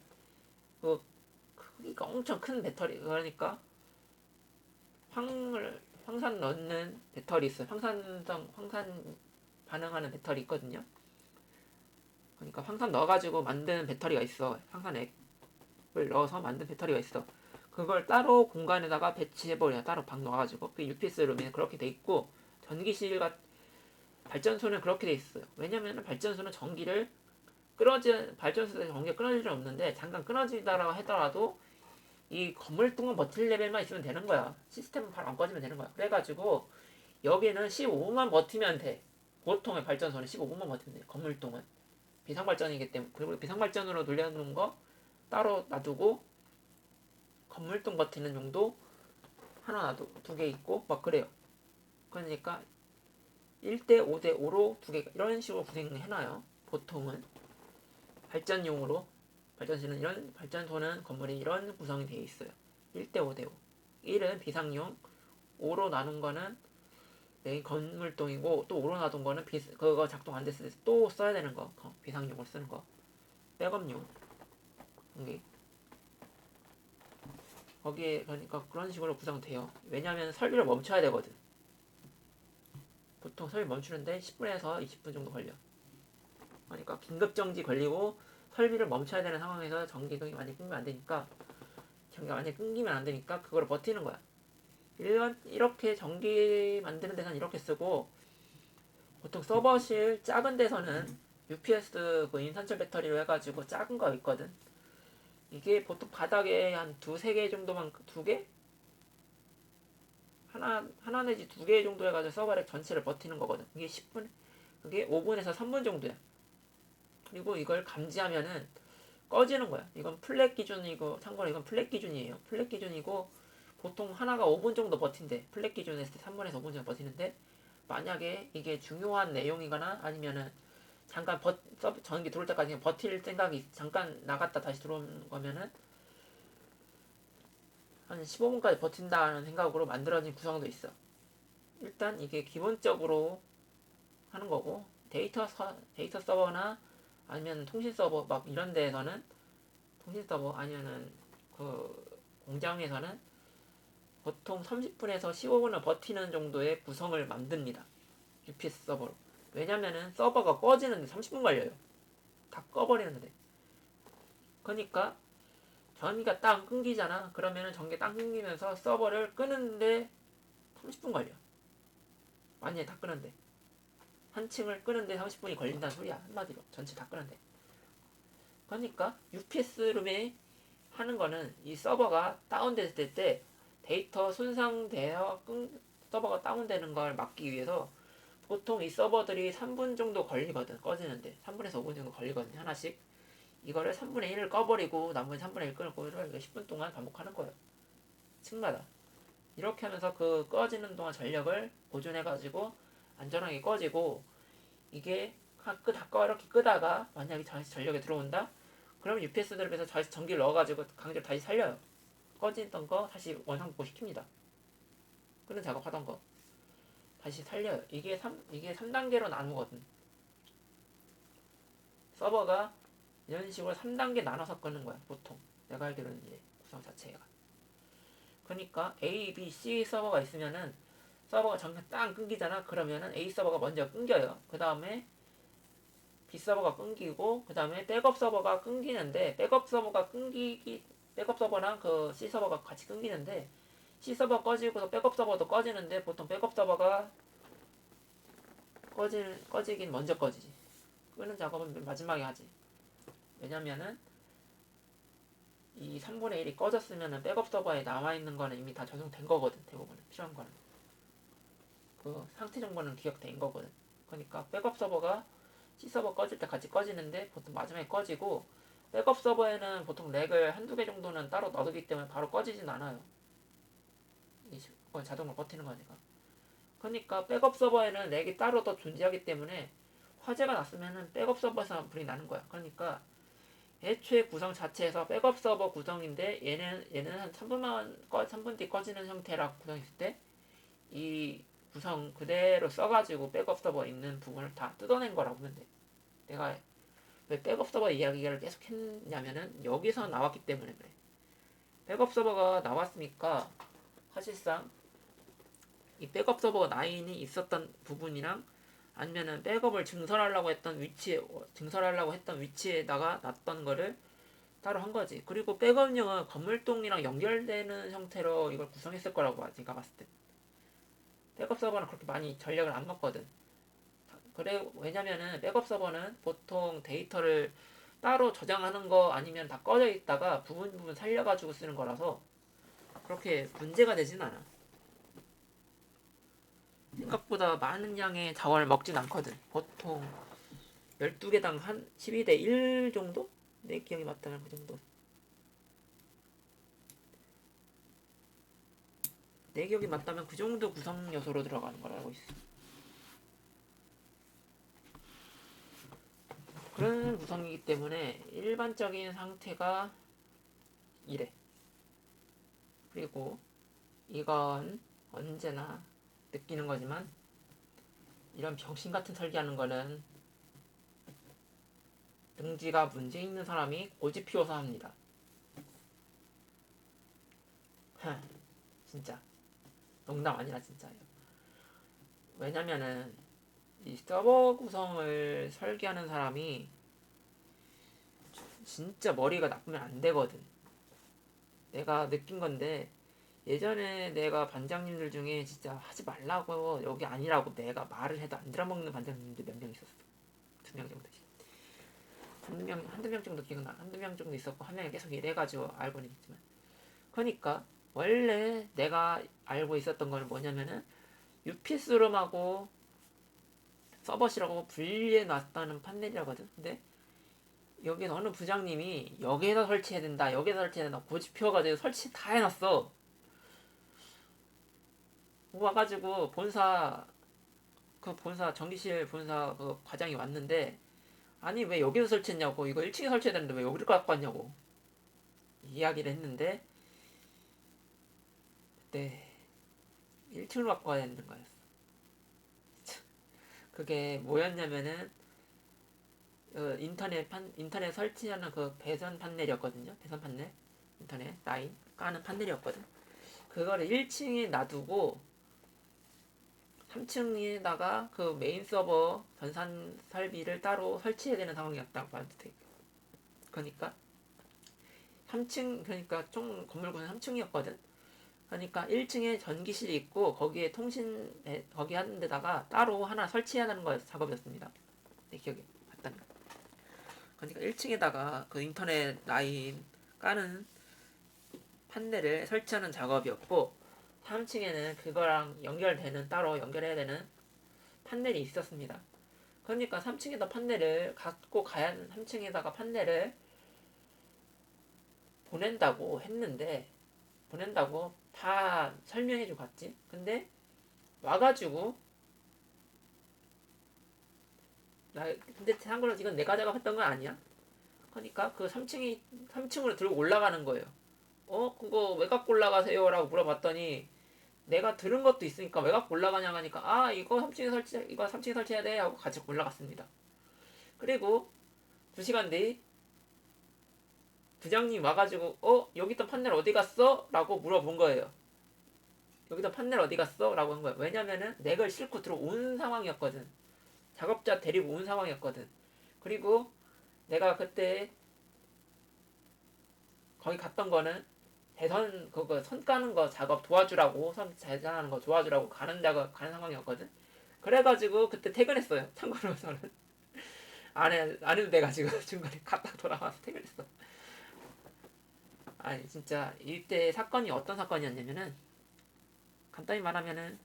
그 크기가 엄청 큰 배터리 그러니까 황산 넣는 배터리 있어요. 황산 반응하는 배터리 있거든요. 그러니까 황산 넣어가지고 만든 배터리가 있어. 황산액을 넣어서 만든 배터리가 있어. 그걸 따로 공간에다가 배치해버려. 따로 방 넣어가지고. 그 UPS 룸에 그렇게 돼 있고 전기실 발전소는 그렇게 돼 있어요. 왜냐면 발전소는 발전소에서 전기가 끊어질 일 없는데 잠깐 끊어지다라고 하더라도 이 건물등은 버틸 레벨만 있으면 되는 거야. 시스템은 바로 안 꺼지면 되는 거야. 그래가지고 여기는 15분만 버티면 돼. 보통의 발전소는 15분만 버티면 돼. 건물동은 비상발전이기 때문에. 그리고 비상발전으로 돌려놓은 거 따로 놔두고 건물동 버티는 용도 하나 놔두고 두 개 있고 막 그래요. 그러니까 1대 5대 5로 두 개 이런 식으로 구성해놔요. 보통은 발전용으로 발전소는 건물이 이런 구성이 되어 있어요. 1대 5대 5. 1은 비상용, 5로 나눈 거는 내 건물동이고 또 5로 놔둔 거는 그거 작동 안 됐을 때 또 써야 되는 거. 비상용으로 쓰는 거. 백업용. 거기에 그러니까 그런 식으로 구성돼요. 왜냐면 설비를 멈춰야 되거든. 보통 설비 멈추는데 10분에서 20분 정도 걸려. 그러니까 긴급정지 걸리고 설비를 멈춰야 되는 상황에서 전기가 많이 끊기면 안 되니까 그걸 버티는 거야. 이렇게 전기 만드는 데서는 이렇게 쓰고 보통 서버실 작은 데서는 UPS 그 인산철 배터리로 해가지고 작은 거 있거든. 이게 보통 바닥에 한 두세 개 정도만 두 개? 하나 내지 두 개 정도 해가지고 서버렉 전체를 버티는 거거든. 그게 5분에서 3분 정도야. 그리고 이걸 감지하면은 꺼지는 거야. 이건 플랫 기준이고 참고로 이건 플랫 기준이에요. 플랫 기준이고 보통 하나가 5분 정도 버틴대. 플랫 기준 했을 때 3분에서 5분 정도 버티는데 만약에 이게 중요한 내용이거나 아니면은 잠깐 전기 들어올 때까지 버틸 생각이 잠깐 나갔다 다시 들어오는 거면은 한 15분까지 버틴다는 생각으로 만들어진 구성도 있어. 일단 이게 기본적으로 하는 거고 데이터 서버나 아니면 통신 서버 막 이런 데에서는 통신 서버 아니면은 그 공장에서는 보통 30분에서 15분을 버티는 정도의 구성을 만듭니다. UPS 서버로. 왜냐면은 서버가 꺼지는데 30분 걸려요. 다 꺼버리는데. 그러니까 전기가 딱 끊기잖아. 그러면은 전기가 딱 끊기면서 서버를 끄는데 30분 걸려. 만약에 다 끄는데. 한 층을 끄는데 30분이 걸린다는 소리야. 한마디로. 전체 다 끄는데. 그러니까 UPS 룸에 하는 거는 이 서버가 다운됐을 때 데이터 손상되어 서버가 다운되는 걸 막기 위해서 보통 이 서버들이 3분 정도 걸리거든. 꺼지는데 3분에서 5분 정도 걸리거든 하나씩. 이거를 3분의 1을 꺼버리고 나머지 3분의 1 끄고 이걸 10분 동안 반복하는 거예요. 층마다. 이렇게 하면서 그 꺼지는 동안 전력을 보존해가지고 안전하게 꺼지고, 이게 이렇게 끄다가 만약에 다시 전력이 들어온다? 그러면 UPS 드랍에서 다시 전기를 넣어가지고 강제로 다시 살려요. 꺼지던 거 다시 원상복구 시킵니다. 끄는 작업하던 거 다시 살려요. 이게 3단계로 나누거든. 서버가 이런 식으로 3단계 나눠서 끄는 거야, 보통. 내가 알기로는 이제 구성 자체가. 그러니까 A, B, C 서버가 있으면은 서버가 잠깐 딱 끊기잖아. 그러면은 A 서버가 먼저 끊겨요. 그 다음에 B 서버가 끊기고, 그 다음에 백업 서버가 끊기는데, 백업 서버랑 그 C 서버가 같이 끊기는데, C 서버 꺼지고서 백업 서버도 꺼지는데, 보통 백업 서버가 꺼지긴 먼저 꺼지지. 끄는 작업은 마지막에 하지. 왜냐면은 이 3분의 1이 꺼졌으면은 백업 서버에 남아있는 거는 이미 다 적용된 거거든. 대부분은 필요한 거는 그 상태 정보는 기억된 거거든. 그러니까 백업 서버가 C 서버 꺼질 때 같이 꺼지는데 보통 마지막에 꺼지고, 백업 서버에는 보통 렉을 한두 개 정도는 따로 놔두기 때문에 바로 꺼지진 않아요. 이건 자동으로 버티는 거니까. 그러니까 백업 서버에는 렉이 따로 더 존재하기 때문에 화재가 났으면은 백업 서버에서 불이 나는 거야. 그러니까 애초에 구성 자체에서 백업 서버 구성인데, 얘는 한 3분 뒤 꺼지는 형태라고 구성했을 때 이 구성 그대로 써가지고 백업 서버 있는 부분을 다 뜯어낸 거라고 보면 돼. 내가 왜 백업 서버 이야기를 계속 했냐면은 여기서 나왔기 때문에 그래. 백업 서버가 나왔으니까 사실상 이 백업 서버 9이 있었던 부분이랑, 아니면은 백업을 증설하려고 했던 위치에다가 놨던 거를 따로 한 거지. 그리고 백업용은 건물동이랑 연결되는 형태로 이걸 구성했을 거라고 봐, 제가 봤을 때. 백업 서버는 그렇게 많이 전력을 안 먹거든. 그래, 왜냐면은 백업 서버는 보통 데이터를 따로 저장하는 거 아니면 다 꺼져 있다가 부분 살려가지고 쓰는 거라서 그렇게 문제가 되진 않아. 생각보다 많은 양의 자원을 먹진 않거든. 보통 12개당 한 12대 1 정도? 내 기억이 맞다면 그 정도. 내 기억이 맞다면 그 정도 구성 요소로 들어가는 걸 알고 있어. 그런 구성이기 때문에 일반적인 상태가 이래. 그리고 이건 언제나 느끼는 거지만, 이런 병신 같은 설계하는 거는 능지가 문제 있는 사람이 고집 피워서 합니다. 진짜 농담 아니라 진짜예요. 왜냐면은 이 서버 구성을 설계하는 사람이 진짜 머리가 나쁘면 안 되거든. 내가 느낀 건데, 예전에 내가 반장님들 중에 진짜 하지 말라고, 여기 아니라고 내가 말을 해도 안 들어먹는 반장님들 몇 명 있었어. 2명 정도. 한두 명 정도 기억나. 한두 명 정도 있었고, 한 명이 계속 이래가지고 알고는 있지만. 그러니까 원래 내가 알고 있었던 건 뭐냐면은 UPS룸하고 서버실하고 분리해 놨다는 판넬이라거든. 근데 여기 어느 부장님이 여기에다 설치해야 된다, 여기에다 설치해야 된다 고집 피워가지고 설치 다 해놨어. 와가지고 본사 전기실 본사 그 과장이 왔는데, 아니 왜 여기서 설치했냐고, 이거 1층에 설치해야 되는데 왜 여기를 갖고 왔냐고 이야기를 했는데, 그때 1층으로 갖고 와야 되는 거였어. 그게 뭐였냐면은 인터넷 설치하는 그 배선 판넬이었거든요. 배선 판넬, 인터넷 라인 까는 판넬이었거든. 그거를 1층에 놔두고 3층에다가 그 메인 서버 전산 설비를 따로 설치해야 되는 상황이었다고 봐도 돼. 그러니까 3층, 그러니까 총 건물군은 3층이었거든. 그러니까 1층에 전기실이 있고 거기에 거기 하는 데다가 따로 하나 설치해야 하는 거 작업이었습니다. 내 기억에 맞다면. 그러니까 1층에다가 그 인터넷 라인 까는 판넬을 설치하는 작업이었고, 3층에는 그거랑 따로 연결해야 되는 판넬이 있었습니다. 그러니까 3층에다 판넬을 갖고 가야, 3층에다가 판넬을 보낸다고 했는데 보낸다고 다 설명해주고 갔지. 근데 와가지고 근데 참고로 이건 내가 작업했던 건 아니야. 그러니까 그 3층으로 들고 올라가는 거예요. 그거 왜 갖고 올라가세요? 라고 물어봤더니 내가 들은 것도 있으니까 왜 갖고 올라가냐 하니까 이거 3층에 설치해야 돼 하고 같이 올라갔습니다. 그리고 2시간 뒤 부장님 와가지고 여기 있던 판넬 어디 갔어? 라고 물어본 거예요. 여기다 판넬 어디 갔어? 라고 한 거야. 왜냐면은 내가 싣고 들어온 상황이었거든. 작업자 데리고 온 상황이었거든. 그리고 내가 그때 거기 갔던 거는 대선 그거 선 까는 거 작업 도와주라고 선 재단하는 거 도와주라고 가는 상황이었거든. 그래가지고 그때 퇴근했어요. 참고로 저는 안 해도 돼가지고 중간에 갔다 돌아와서 퇴근했어. 아니 진짜 이때 사건이 어떤 사건이었냐면은 간단히 말하면은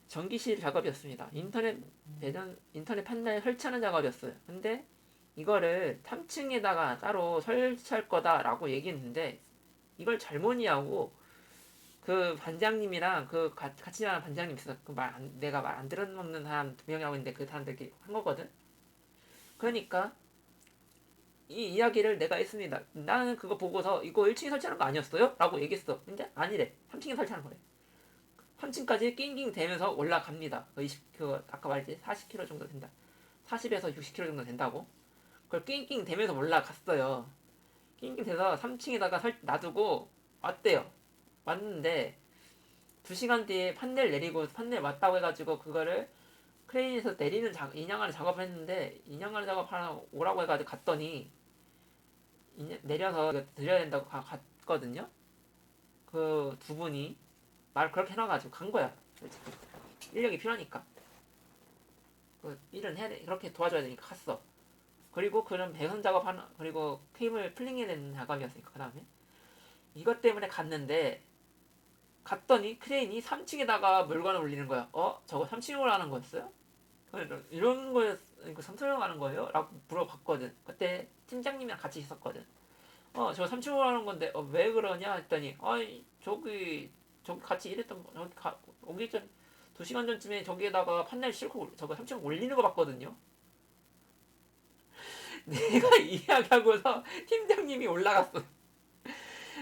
전기실 작업이었습니다. 인터넷 판넬 설치하는 작업이었어요. 근데 이거를 3층에다가 따로 설치할 거다라고 얘기했는데 이걸 잘못 이해하고 그 반장님이랑 그 같이 일하는 반장님 있어서 내가 말 안 들어먹는 사람 2명이 하고 있는데 그 사람들끼리 한 거거든. 그러니까 이 이야기를 내가 했습니다. 나는 그거 보고서 이거 1층에 설치하는 거 아니었어요? 라고 얘기했어. 근데 아니래. 3층에 설치하는 거래. 3층까지 낑낑 대면서 올라갑니다. 아까 말했지 40km 정도 된다. 40에서 60km 정도 된다고. 그걸 낑낑 대면서 올라갔어요. 낑낑 대서 3층에다가 놔두고 왔대요. 왔는데 2시간 뒤에 판넬 왔다고 해가지고 그거를 크레인에서 인양하는 작업을 했는데 인양하는 작업하러 오라고 해가지고 갔더니 내려서 이거 드려야 된다고 갔거든요. 그 두 분이 말 그렇게 해놔가지고 간 거야. 솔직히 인력이 필요하니까 그 일은 해야 돼. 그렇게 도와줘야 되니까 갔어. 그리고 그런 배선 작업하는 그리고 케이블 플링해야 되는 작업이었으니까 그 다음에 이것 때문에 갔더니 크레인이 3층에다가 물건을 올리는 거야. 저거 3층으로 하는 거였어요? 이런 거에 3층으로 하는 거예요? 라고 물어봤거든. 그때 팀장님이랑 같이 있었거든. 저거 3층으로 하는 건데 왜 그러냐 했더니 저기 같이 일했던 오기 전 2시간 전쯤에 저기에다가 판넬 싣고 저거 3층 올리는 거 봤거든요. 내가 이야기하고서 팀장님이 올라갔어.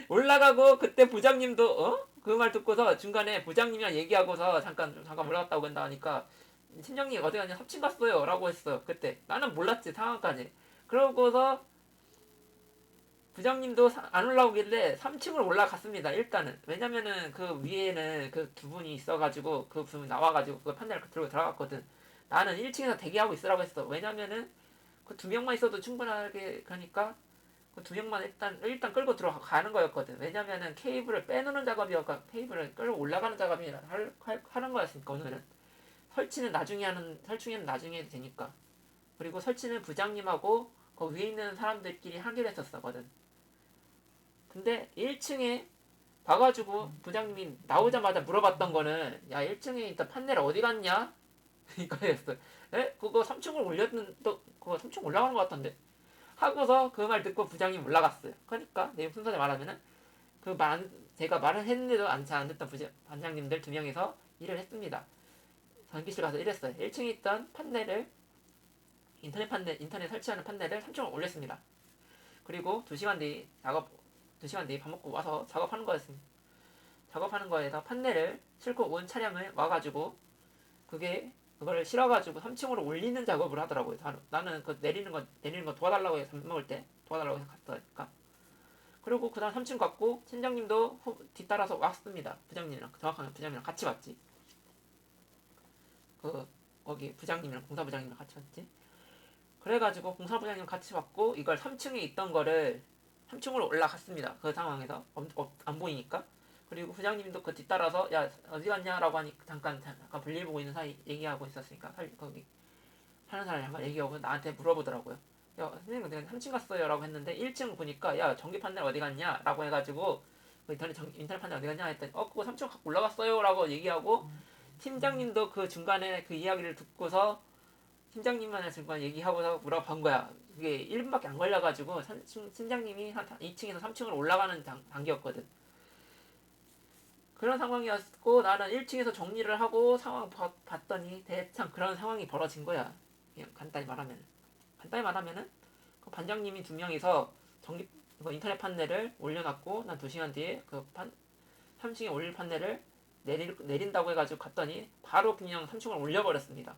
올라가고 그때 부장님도 그 말 듣고서 중간에 부장님이랑 얘기하고서 잠깐 올라갔다고 한다 하니까 팀장님 어디 가냐 3층 갔어요 라고 했어요. 그때 나는 몰랐지 상황까지. 그러고서 부장님도 안 올라오길래 3층으로 올라갔습니다. 일단은 왜냐면은 그 위에는 그 두 분이 있어가지고 그 분 나와가지고 그 판넬 들고 들어갔거든. 나는 1층에서 대기하고 있으라고 했어. 왜냐면은 그 2명만 있어도 충분하게 그러니까 그 2명만 일단 끌고 들어가는 거였거든. 왜냐면은 케이블을 빼놓는 작업이었고 케이블을 끌고 올라가는 작업이 하는 거였으니까 오늘은 설치는 나중에 해도 되니까. 그리고 설치는 부장님하고 그 위에 있는 사람들끼리 하기로 했었거든. 근데 1층에 봐가지고 부장님이 나오자마자 물어봤던 거는 야 1층에 있던 판넬 어디 갔냐? 이거였어. 그거 3층으로 그거 3층 올라가는 것 같던데 하고서 그 말 듣고 부장님 올라갔어요. 그러니까 내용 순서대로 말하면은 제가 말을 했는데도 안 듣던 반장님들 2명이서 일을 했습니다. 전기실 가서 일했어요. 1층에 있던 판넬을 인터넷 설치하는 판넬을 3층으로 올렸습니다. 그리고 2시간 뒤 밥 먹고 와서 작업하는 거였습니다. 작업하는 거에다 판넬을 싣고 온 차량을 와가지고 그거를 실어가지고 3층으로 올리는 작업을 하더라고요. 나는 그 내리는 거 도와달라고 해서 밥 먹을 때 도와달라고 해서 갔으니까. 그리고 그 다음 3층 갔고 팀장님도 뒤따라서 왔습니다. 정확하게 부장님이랑 같이 왔지. 거기 부장님이랑 공사부장님이랑 같이 왔지. 그래가지고 공사부장님 같이 왔고 이걸 3층에 있던 거를 3층으로 올라갔습니다. 그 상황에서 안 보이니까. 그리고 부장님도 그 뒤따라서 야 어디 갔냐라고 하니까 잠깐 볼일 보고 있는 사이 얘기하고 있었으니까 거기 하는 사람이 잠깐 얘기하고 나한테 물어보더라고요. 야 선생님 내가 3층 갔어요 라고 했는데 1층 보니까 야 전기 판넬 어디 갔냐 라고 해가지고 인터넷 판넬 어디 갔냐 했더니 그거 3층 갖고 올라갔어요 라고 얘기하고 팀장님도 그 중간에 그 이야기를 듣고서 팀장님만의 중간 얘기하고서 물어본 거야. 그게 1분밖에 안 걸려가지고 팀장님이 한 2층에서 3층으로 올라가는 단계였거든. 그런 상황이었고 나는 1층에서 정리를 하고 상황 봤더니 대참 그런 상황이 벌어진 거야. 그냥 간단히 말하면은 그 반장님이 두 명이서 전기 인터넷 판넬을 올려놨고 난 2시간 뒤에 3층에 올릴 판넬을 내린다고 해가지고 갔더니 바로 그냥 3층을 올려버렸습니다.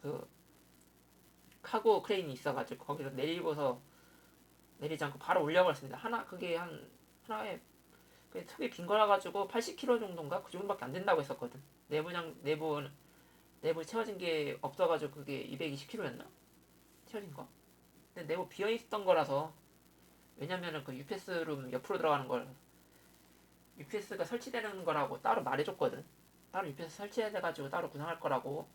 그 카고 크레인이 있어가지고 거기서 내리지 않고 바로 올려버렸습니다. 그게 하나에 턱이 빈 거라 가지고 80kg 정도인가 그 정도밖에 안 된다고 했었거든. 내부 채워진 게 없어가지고 그게 220kg였나? 채워진 거. 근데 내부 비어 있었던 거라서 왜냐면은 그 UPS룸 옆으로 들어가는 걸 UPS가 설치되는 거라고 따로 말해줬거든. 따로 UPS 설치해가지고 따로 구성할 거라고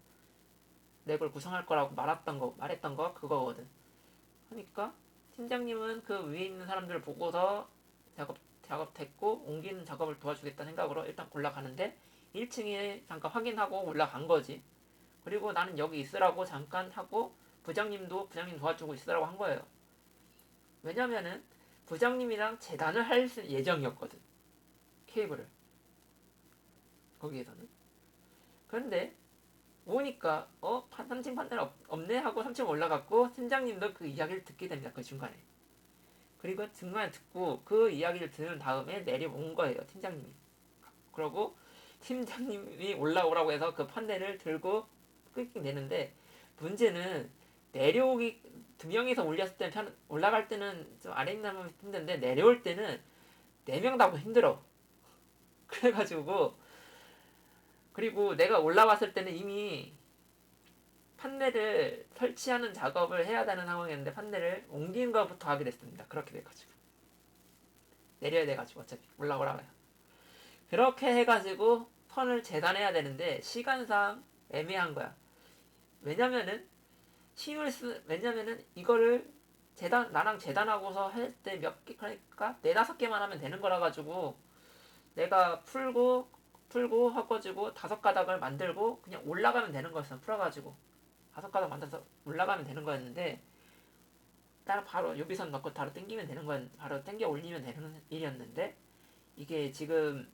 랩을 구성할 거라고 말했던 거 그거거든. 그러니까 팀장님은 그 위에 있는 사람들을 보고서 작업됐고 옮기는 작업을 도와주겠다는 생각으로 일단 올라가는데 1층에 잠깐 확인하고 올라간 거지. 그리고 나는 여기 있으라고 잠깐 하고 부장님 도와주고 있으라고 한 거예요. 왜냐면은 부장님이랑 재단을 할 예정이었거든. 케이블을 거기에서는. 그런데 오니까 3층 판넬 없네 하고 3층 올라갔고 팀장님도 그 이야기를 듣게 됩니다. 그 중간에. 그리고 중간에 듣고 그 이야기를 들은 다음에 내려온 거예요. 팀장님이. 그러고 팀장님이 올라오라고 해서 그 판넬을 들고 끄익 내는데 문제는 내려오기 2명이서 올렸을 때는 올라갈 때는 좀 아래 있는 힘든데 내려올 때는 4명 다 힘들어. 그래가지고 그리고 내가 올라왔을 때는 이미 판넬을 설치하는 작업을 해야 되는 상황이었는데 판넬을 옮기는 것부터 하게 됐습니다. 그렇게 돼가지고 내려야 돼가지고 어차피 올라오라고요. 그렇게 해가지고 선을 재단해야 되는데 시간상 애매한 거야. 왜냐면은 이거를 나랑 재단하고서 할 때 몇 개, 그러니까 4-5개만 하면 되는 거라 가지고 내가 풀고 해가지고 5가닥을 만들고 그냥 올라가면 되는 거였어. 풀어가지고 5가닥 만들어서 올라가면 되는 거였는데 따라 바로 유비선 넣고 바로 당기면 되는 건 바로 당겨 올리면 되는 일이었는데 이게 지금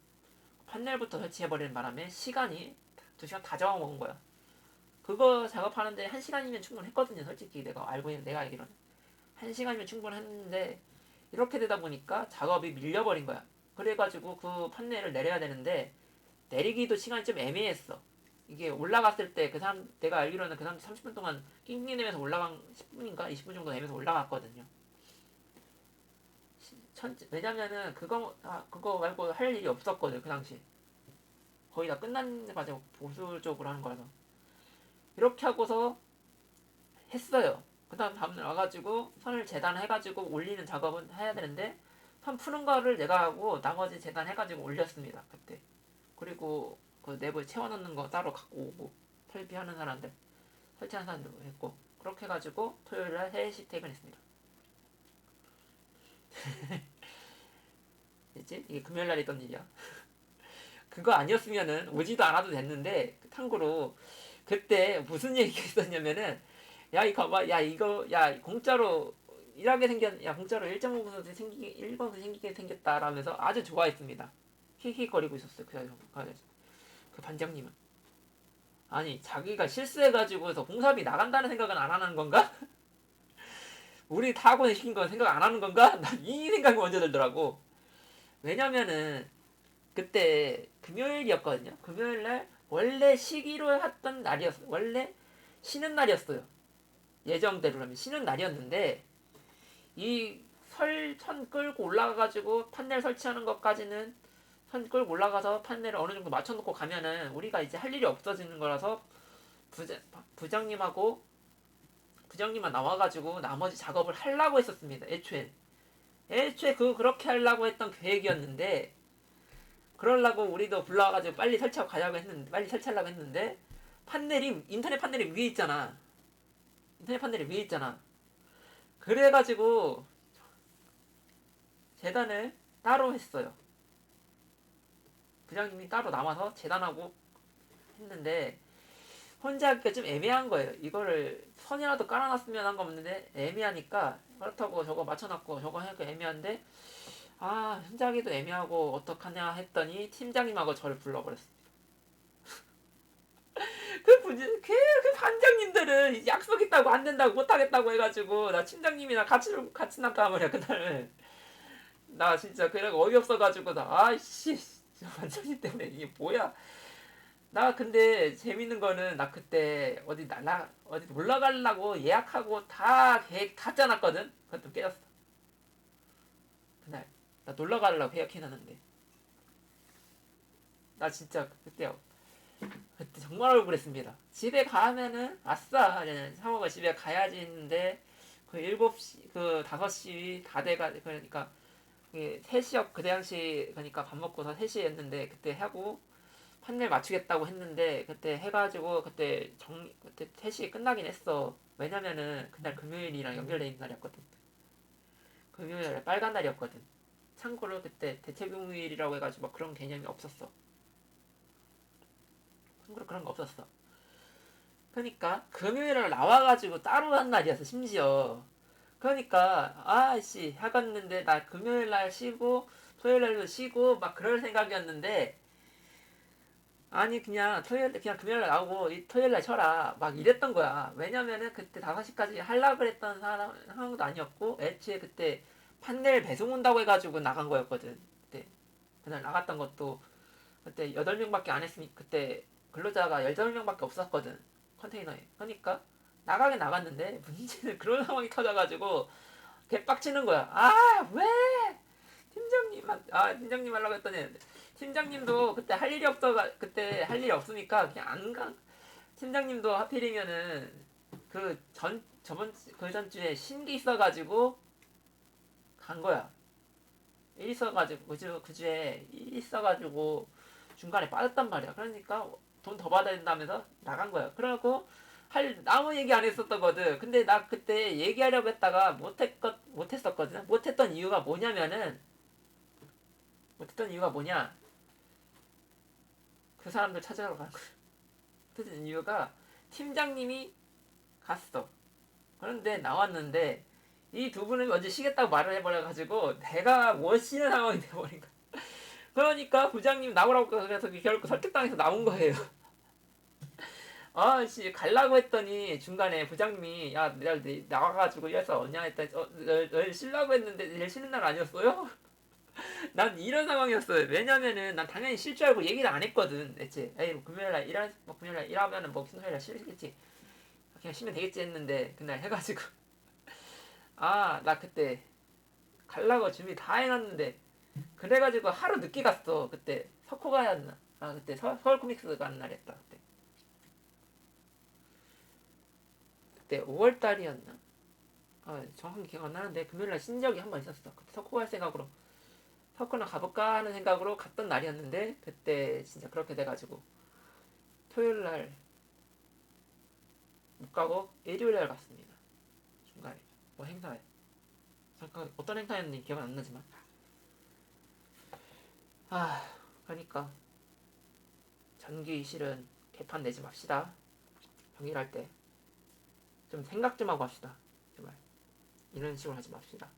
판넬부터 설치해버리는 바람에 시간이 2시간 다 잡아먹은 거야. 그거 작업하는데 1시간이면 충분했거든요. 솔직히 내가 알기로는 1시간이면 충분했는데 이렇게 되다 보니까 작업이 밀려버린 거야. 그래가지고 그 판넬을 내려야 되는데 내리기도 시간이 좀 애매했어. 이게 올라갔을 때 내가 알기로는 그 사람 30분 동안 낑낑대면서 올라간 10분인가 20분 정도 되면서 올라갔거든요. 왜냐면은 그거 말고 할 일이 없었거든 그 당시. 거의 다 끝난 과정 보수적으로 하는 거라서 이렇게 하고서 했어요. 그 다음 다음날 와가지고 선을 재단해가지고 올리는 작업은 해야 되는데 선 푸는 거를 내가 하고 나머지 재단해가지고 올렸습니다. 그때. 그리고 그 내부에 채워넣는 거 따로 갖고 오고 설치하는 사람들 했고 그렇게 해가지고 토요일날 3시 퇴근했습니다. 이제 이게 금요일날 있던 일이야. 그거 아니었으면은 오지도 않아도 됐는데 참고로 그때 무슨 얘기가 있었냐면은 야 이거 봐봐 야 공짜로 일하게 공짜로 1.5% 생기게 생겼다 라면서 아주 좋아했습니다. 히히거리고 있었어요. 그 반장님은 아니 자기가 실수해가지고서 공사비 나간다는 생각은 안 하는 건가? 우리 타고는 시킨 건 생각 안 하는 건가? 난 이 생각이 먼저 들더라고. 왜냐면은 그때 금요일이었거든요. 금요일날 원래 쉬기로 했던 날이었어요. 원래 쉬는 날이었어요. 예정대로라면 쉬는 날이었는데 이 선 끌고 올라가가지고 판넬 설치하는 것까지는 선 끌고 올라가서 판넬을 어느 정도 맞춰놓고 가면은 우리가 이제 할 일이 없어지는 거라서 부장님만 나와가지고 나머지 작업을 하려고 했었습니다. 애초에 그렇게 하려고 했던 계획이었는데 그러려고 우리도 불러와가지고 빨리 설치하려고 했는데 인터넷 판넬이 위에 있잖아. 그래가지고 재단을 따로 했어요. 부장님이 따로 남아서 재단하고 했는데 혼자 하기가 좀 애매한 거예요. 이거를 선이라도 깔아놨으면 한 거 없는데 애매하니까 그렇다고 저거 맞춰놨고 저거 하니까 애매한데 아 혼자 하기도 애매하고 어떡하냐 했더니 팀장님하고 저를 불러버렸어. 그 반장님들은 약속 있다고 안 된다고 못 하겠다고 해가지고 나 팀장님이랑 같이 나가버려 그날. 나 진짜 그래가 어이없어가지고 나 아이씨 반장님 때문에 이게 뭐야. 나 근데 재밌는 거는 나 그때 어디 놀러 가려고 예약하고 다 계획 다 짜놨거든. 그것도 깨졌어. 그날 나 놀러 가려고 예약해놨는데 나 진짜 그때 정말 억울했습니다. 집에 가면은 아싸 상호가 집에 가야지 했는데 그 7시 그 5시 다 돼가 그러니까 3시역 그 당시 그러니까 밥 먹고서 3시에 했는데 그때 하고 판넬 맞추겠다고 했는데 그때 해가지고 그때 3시에 끝나긴 했어. 왜냐면은 그날 금요일이랑 연결돼 있는 날이었거든. 금요일에 빨간 날이었거든. 참고로 그때 대체금요일이라고 해가지고 막 그런 개념이 없었어. 참고로 그런 거 없었어. 그러니까 금요일을 나와가지고 따로 한 날이었어 심지어. 그러니까 아씨 해갔는데 나 금요일 날 쉬고 토요일 날도 쉬고 막 그럴 생각이었는데 아니 그냥 금요일 날 나오고 이 토요일 날 쉬어라 막 이랬던 거야. 왜냐면은 그때 5시까지 하려고 그랬던 상황도 아니었고 애초에 그때 판넬 배송 온다고 해가지고 나간 거였거든. 그때 그날 나갔던 것도 그때 8명밖에 안 했으니 그때 근로자가 18명밖에 없었거든 컨테이너에. 그러니까 나가긴 나갔는데 문제는 그런 상황이 터져가지고 개빡치는 거야. 아 왜 팀장님 하려고 했더니 팀장님도 그때 할 일이 없어가 그때 할 일이 없으니까 그냥 안 가. 팀장님도 하필이면은 그 전주에 신기 있어가지고 간 거야. 일 있어가지고 그 주에 일 있어가지고 중간에 빠졌단 말이야. 그러니까 돈 더 받아야 된다면서 나간 거야. 그러고 할 아무 얘기 안 했었거든. 근데 나 그때 얘기하려고 했다가 못했었거든. 못했던 이유가 뭐냐? 그 사람들 찾아러 간 거야. 못했던 이유가 팀장님이 갔어. 그런데 나왔는데 이 두 분은 먼저 쉬겠다고 말을 해버려가지고 내가 못 쉬는 상황이 돼버린 거야. 그러니까 부장님 나오라고 그래서 결국 설득당해서 나온 거예요. 아씨 갈라고 했더니 중간에 부장님이 야 내가 나와가지고 이래서 언냐 했더니 널 쉬려고 했는데 내일 쉬는 날 아니었어요? 난 이런 상황이었어요. 왜냐면은 난 당연히 쉴 줄 알고 얘기를 안 했거든. 대체 에이 뭐 금요일날 일하면은 뭐 토요일날 쉬겠지. 그냥 쉬면 되겠지 했는데 그날 해가지고 나 그때 갈라고 준비 다 해놨는데 그래가지고 하루 늦게 갔어. 그때 석호가였나? 그때 서울 코믹스 가는 날이었다. 그때 5월달이었나? 정확히 기억 안 나는데 금요일날 쉰 적이 한 번 있었어. 그때 석호 갈 생각으로 석호나 가볼까 하는 생각으로 갔던 날이었는데 그때 진짜 그렇게 돼가지고 토요일날 못 가고 일요일날 갔습니다. 중간에 뭐 행사에 잠깐 어떤 행사였는지 기억은 안 나지만 그러니까 전기 실은 개판 내지 맙시다. 경일할 때 좀 생각 좀 하고 합시다. 정말 이런 식으로 하지 맙시다.